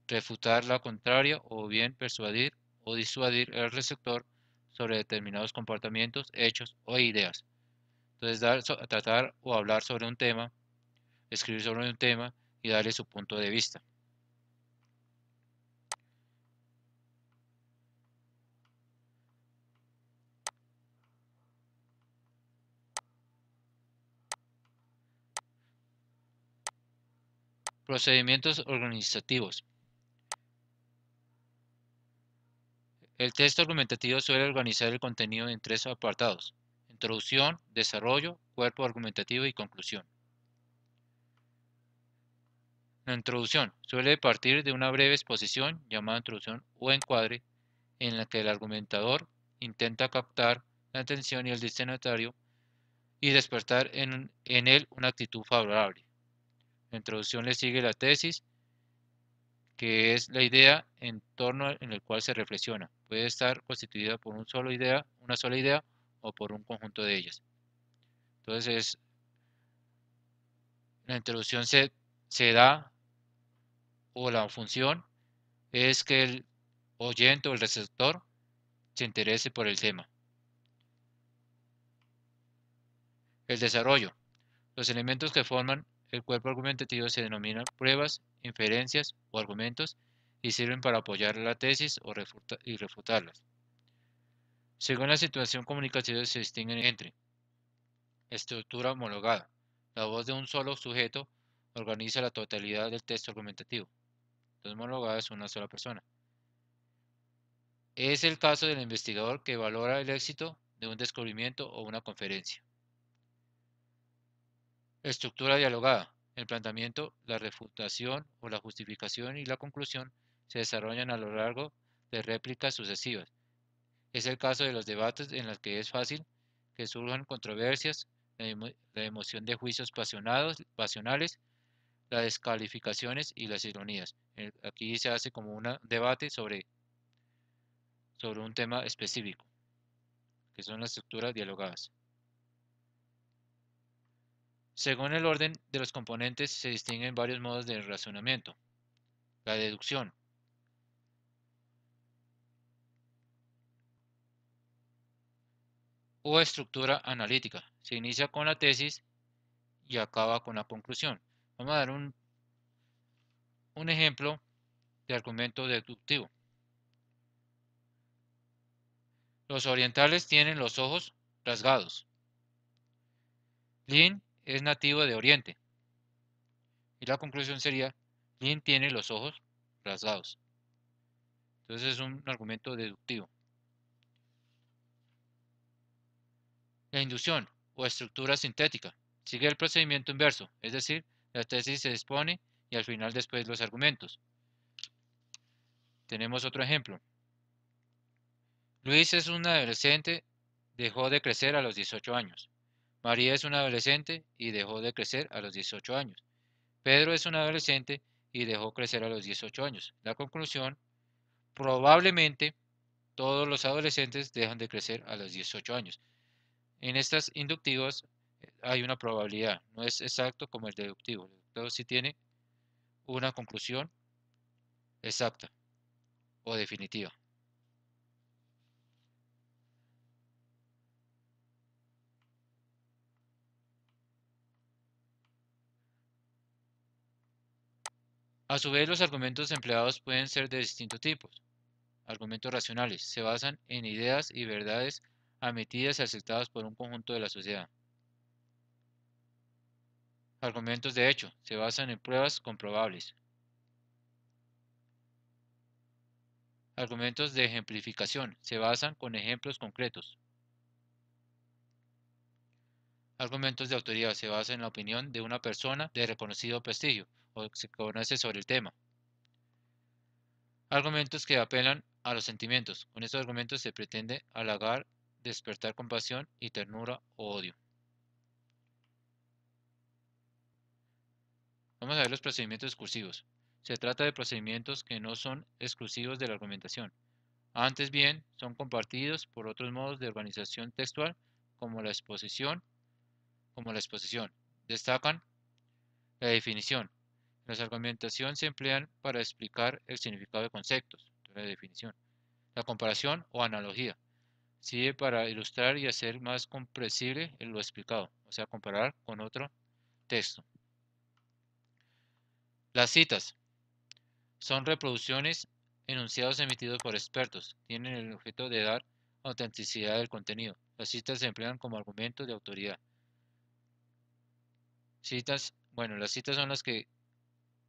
Speaker 1: refutar la contraria o bien persuadir o disuadir al receptor sobre determinados comportamientos, hechos o ideas. Entonces, tratar o hablar sobre un tema, escribir sobre un tema y darle su punto de vista. Procedimientos organizativos. El texto argumentativo suele organizar el contenido en tres apartados: introducción, desarrollo, cuerpo argumentativo y conclusión. La introducción suele partir de una breve exposición llamada introducción o encuadre, en la que el argumentador intenta captar la atención y el destinatario y despertar en él una actitud favorable. La introducción le sigue la tesis, que es la idea en torno en el cual se reflexiona. Puede estar constituida por una sola idea o por un conjunto de ellas. Entonces, la introducción se da, o la función es que el oyente o el receptor se interese por el tema. El desarrollo. Los elementos que forman el cuerpo argumentativo se denominan pruebas, inferencias o argumentos y sirven para apoyar la tesis y refutarlas. Según la situación comunicativa se distinguen entre estructura homologada. La voz de un solo sujeto organiza la totalidad del texto argumentativo. Entonces, homologada es una sola persona. Es el caso del investigador que valora el éxito de un descubrimiento o una conferencia. Estructura dialogada. El planteamiento, la refutación o la justificación y la conclusión se desarrollan a lo largo de réplicas sucesivas. Es el caso de los debates en los que es fácil que surjan controversias, la emoción de juicios pasionales, las descalificaciones y las ironías. Aquí se hace como un debate sobre un tema específico, que son las estructuras dialogadas. Según el orden de los componentes se distinguen varios modos de razonamiento. La deducción. O estructura analítica. Se inicia con la tesis y acaba con la conclusión. Vamos a dar un ejemplo de argumento deductivo. Los orientales tienen los ojos rasgados. Lin es nativo de Oriente. Y la conclusión sería, Lin tiene los ojos rasgados. Entonces es un argumento deductivo. La inducción o estructura sintética sigue el procedimiento inverso, es decir, la tesis se expone y al final después los argumentos. Tenemos otro ejemplo. Luis es un adolescente, dejó de crecer a los 18 años. María es una adolescente y dejó de crecer a los 18 años. Pedro es un adolescente y dejó crecer a los 18 años. La conclusión, probablemente todos los adolescentes dejan de crecer a los 18 años. En estas inductivas hay una probabilidad, no es exacto como el deductivo. El deductivo sí tiene una conclusión exacta o definitiva. A su vez, los argumentos empleados pueden ser de distintos tipos. Argumentos racionales se basan en ideas y verdades admitidas y aceptadas por un conjunto de la sociedad. Argumentos de hecho se basan en pruebas comprobables. Argumentos de ejemplificación se basan con ejemplos concretos. Argumentos de autoridad se basan en la opinión de una persona de reconocido prestigio o que se conoce sobre el tema. Argumentos que apelan a los sentimientos. Con estos argumentos se pretende halagar, despertar compasión y ternura o odio. Vamos a ver los procedimientos discursivos. Se trata de procedimientos que no son exclusivos de la argumentación. Antes bien, son compartidos por otros modos de organización textual como la exposición. Destacan la definición. Las argumentación se emplean para explicar el significado de conceptos, la definición. La comparación o analogía sirve para ilustrar y hacer más comprensible lo explicado, o sea, comparar con otro texto. Las citas son reproducciones, enunciados emitidos por expertos. Tienen el objeto de dar autenticidad del contenido. Las citas se emplean como argumentos de autoridad. Las citas son las que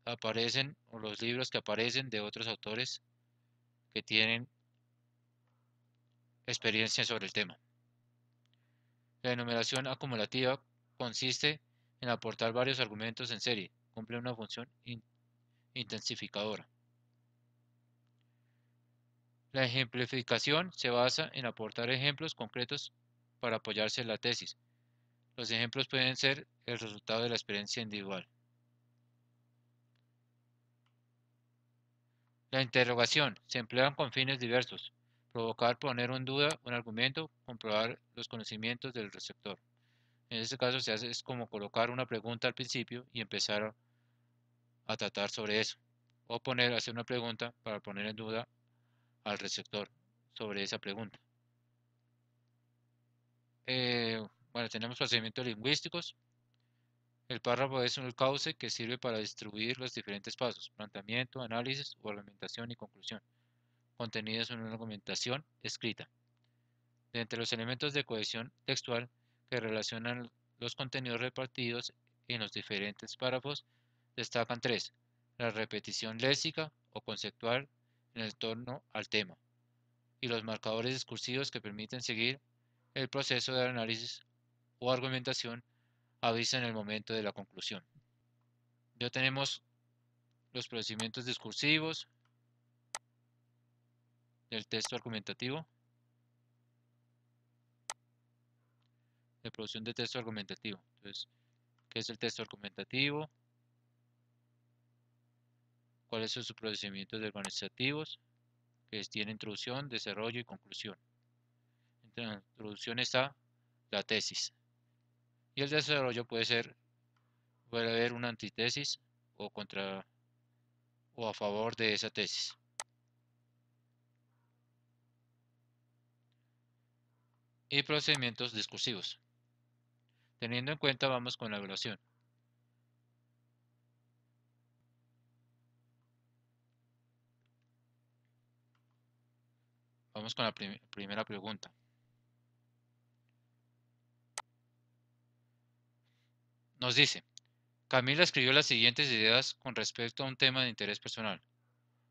Speaker 1: aparecen o los libros que aparecen de otros autores que tienen experiencia sobre el tema. La enumeración acumulativa consiste en aportar varios argumentos en serie. Cumple una función intensificadora. La ejemplificación se basa en aportar ejemplos concretos para apoyarse en la tesis. Los ejemplos pueden ser el resultado de la experiencia individual. La interrogación se emplea con fines diversos: provocar, poner en duda un argumento, comprobar los conocimientos del receptor. En este caso se hace es como colocar una pregunta al principio y empezar a tratar sobre eso. O hacer una pregunta para poner en duda al receptor sobre esa pregunta. Tenemos procedimientos lingüísticos. El párrafo es un cauce que sirve para distribuir los diferentes pasos: planteamiento, análisis o argumentación y conclusión, contenidos en una argumentación escrita. De entre los elementos de cohesión textual que relacionan los contenidos repartidos en los diferentes párrafos, destacan tres: la repetición léxica o conceptual en el torno al tema, y los marcadores discursivos que permiten seguir el proceso de análisis o argumentación avisa en el momento de la conclusión. Ya tenemos los procedimientos discursivos del texto argumentativo, de producción de texto argumentativo. Entonces, ¿qué es el texto argumentativo? ¿Cuáles son sus procedimientos organizativos? Que tiene introducción, desarrollo y conclusión. En la introducción está la tesis. Y el desarrollo puede haber una antitesis o contra o a favor de esa tesis. Y procedimientos discursivos. Teniendo en cuenta, vamos con la evaluación. Vamos con la primera pregunta. Nos dice: Camila escribió las siguientes ideas con respecto a un tema de interés personal.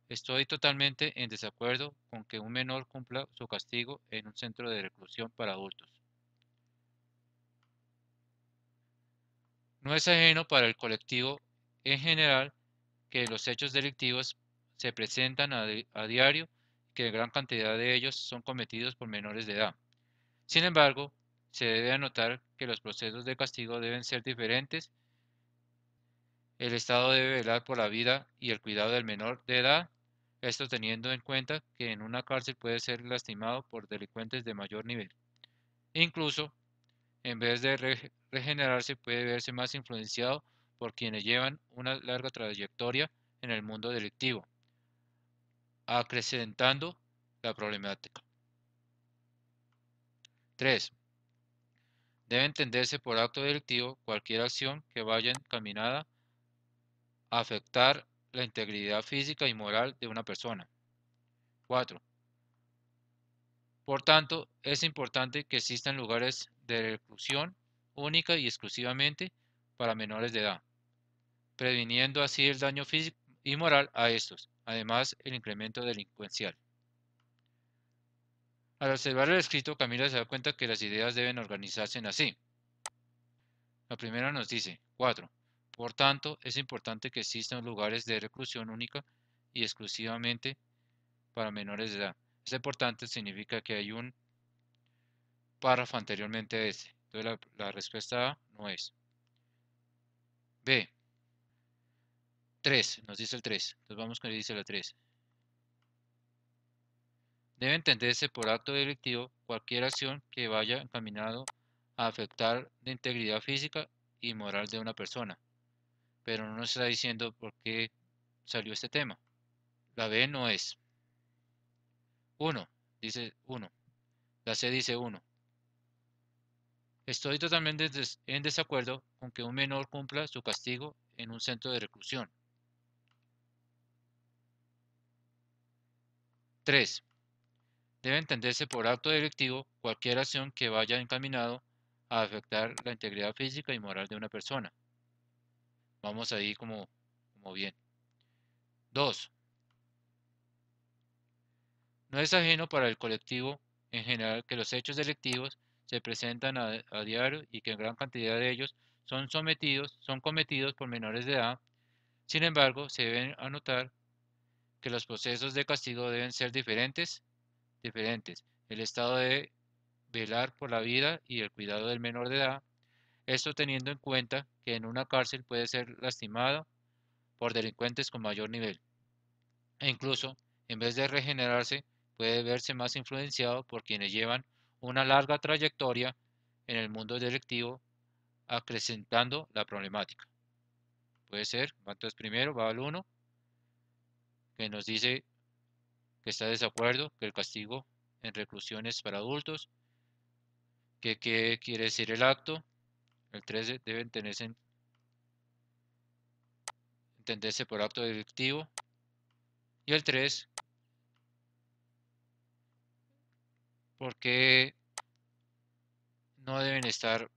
Speaker 1: Estoy totalmente en desacuerdo con que un menor cumpla su castigo en un centro de reclusión para adultos. No es ajeno para el colectivo en general que los hechos delictivos se presentan a diario y que gran cantidad de ellos son cometidos por menores de edad. Sin embargo, se debe anotar que los procesos de castigo deben ser diferentes. El Estado debe velar por la vida y el cuidado del menor de edad, esto teniendo en cuenta que en una cárcel puede ser lastimado por delincuentes de mayor nivel. Incluso, en vez de regenerarse, puede verse más influenciado por quienes llevan una larga trayectoria en el mundo delictivo, acrecentando la problemática. 3. Debe entenderse por acto delictivo cualquier acción que vaya encaminada a afectar la integridad física y moral de una persona. 4. Por tanto, es importante que existan lugares de reclusión única y exclusivamente para menores de edad, previniendo así el daño físico y moral a estos, además el incremento delincuencial. Al observar el escrito, Camila se da cuenta que las ideas deben organizarse así. La primera nos dice: 4. Por tanto, es importante que existan lugares de reclusión única y exclusivamente para menores de edad. Este importante significa que hay un párrafo anteriormente a este. Entonces la respuesta A no es. B. 3. Nos dice el 3. Entonces vamos con el que dice la 3. Debe entenderse por acto delictivo cualquier acción que vaya encaminado a afectar la integridad física y moral de una persona, pero no nos está diciendo por qué salió este tema. La B no es. 1, dice 1. La C dice 1. Estoy totalmente en desacuerdo con que un menor cumpla su castigo en un centro de reclusión. 3. Debe entenderse por acto delictivo cualquier acción que vaya encaminado a afectar la integridad física y moral de una persona. Vamos ahí como bien. 2. No es ajeno para el colectivo en general que los hechos delictivos se presentan a diario y que gran cantidad de ellos son cometidos por menores de edad. Sin embargo, se deben anotar que los procesos de castigo deben ser diferentes. El Estado debe velar por la vida y el cuidado del menor de edad, esto teniendo en cuenta que en una cárcel puede ser lastimado por delincuentes con mayor nivel, e incluso, en vez de regenerarse, puede verse más influenciado por quienes llevan una larga trayectoria en el mundo delictivo, acrecentando la problemática. Puede ser, entonces primero va al 1, que nos dice que está de desacuerdo, que el castigo en reclusiones para adultos, que qué quiere decir el acto. El 3 debe entenderse por acto delictivo. Y el 3, ¿por qué no deben estar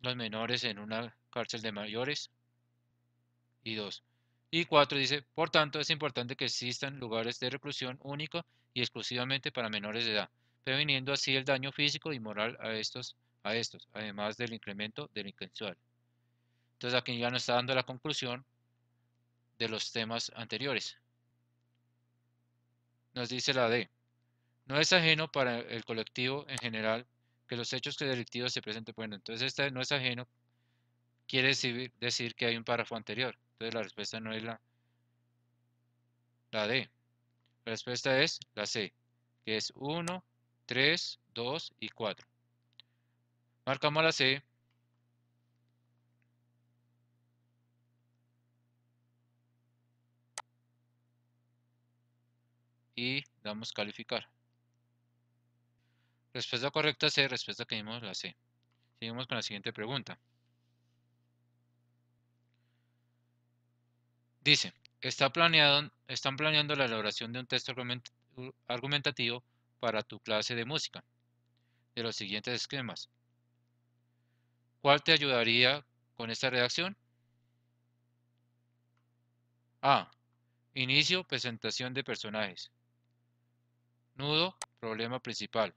Speaker 1: los menores en una cárcel de mayores? Y 2. Y 4 dice, por tanto, es importante que existan lugares de reclusión únicos y exclusivamente para menores de edad, previniendo así el daño físico y moral a estos, además del incremento delincuencial. Entonces aquí ya nos está dando la conclusión de los temas anteriores. Nos dice la D. No es ajeno para el colectivo en general que los hechos delictivos se presenten. Bueno, entonces esta no es ajeno, quiere decir que hay un párrafo anterior. Entonces la respuesta no es la D. La respuesta es la C, que es 1, 3, 2 y 4. Marcamos la C y damos calificar. Respuesta correcta C, respuesta que dimos la C. Seguimos con la siguiente pregunta. Dice, están planeando la elaboración de un texto argumentativo para tu clase de música, de los siguientes esquemas. ¿Cuál te ayudaría con esta redacción? A. Inicio, presentación de personajes. Nudo, problema principal.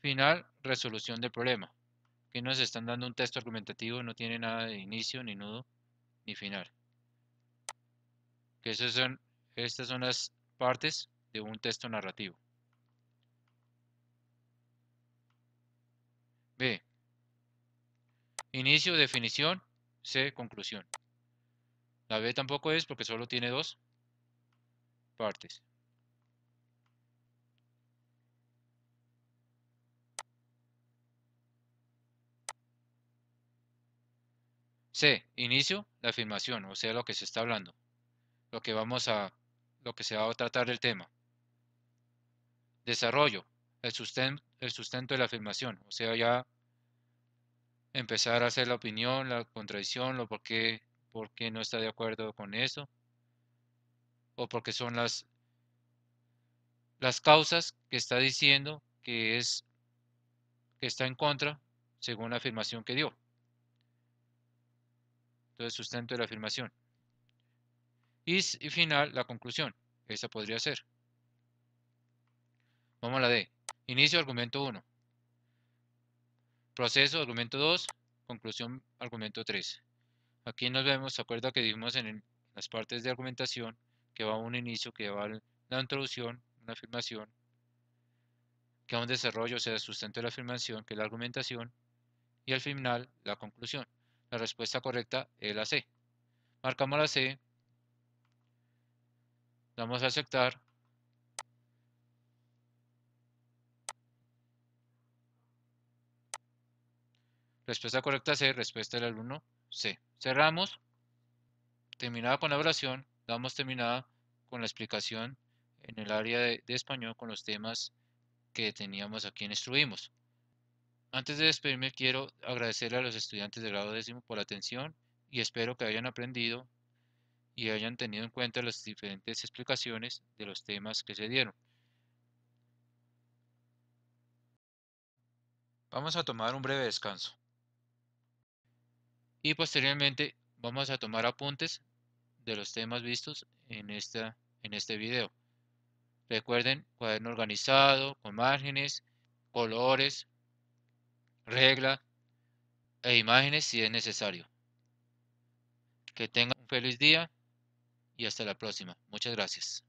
Speaker 1: Final, resolución del problema. Aquí nos están dando un texto argumentativo, no tiene nada de inicio, ni nudo, ni final. Que estas son las partes de un texto narrativo. B. Inicio, definición. C. Conclusión. La B tampoco es porque solo tiene dos partes. C. Inicio, la afirmación, o sea, lo que se está hablando, lo que se va a tratar el tema. Desarrollo, el sustento de la afirmación, o sea, ya empezar a hacer la opinión, la contradicción, por qué no está de acuerdo con eso, o porque son las causas que está diciendo que está en contra según la afirmación que dio. Entonces, sustento de la afirmación. Y final, la conclusión. Esa podría ser. Vamos a la D. Inicio, argumento 1. Proceso, argumento 2. Conclusión, argumento 3. Aquí nos vemos, ¿se acuerda que dijimos en las partes de argumentación que va un inicio, que va la introducción, una afirmación, que va un desarrollo, o sea, el sustento de la afirmación, que es la argumentación, y al final, la conclusión? La respuesta correcta es la C. Marcamos la C. Damos a aceptar. Respuesta correcta C, respuesta del alumno C. Cerramos. Terminada con la evaluación, damos terminada con la explicación en el área de español con los temas que teníamos aquí en Instruimos. Antes de despedirme, quiero agradecerle a los estudiantes de grado décimo por la atención y espero que hayan aprendido y hayan tenido en cuenta las diferentes explicaciones de los temas que se dieron. Vamos a tomar un breve descanso y posteriormente vamos a tomar apuntes de los temas vistos en este video. Recuerden, cuaderno organizado, con márgenes, colores, regla e imágenes si es necesario. Que tengan un feliz día y hasta la próxima. Muchas gracias.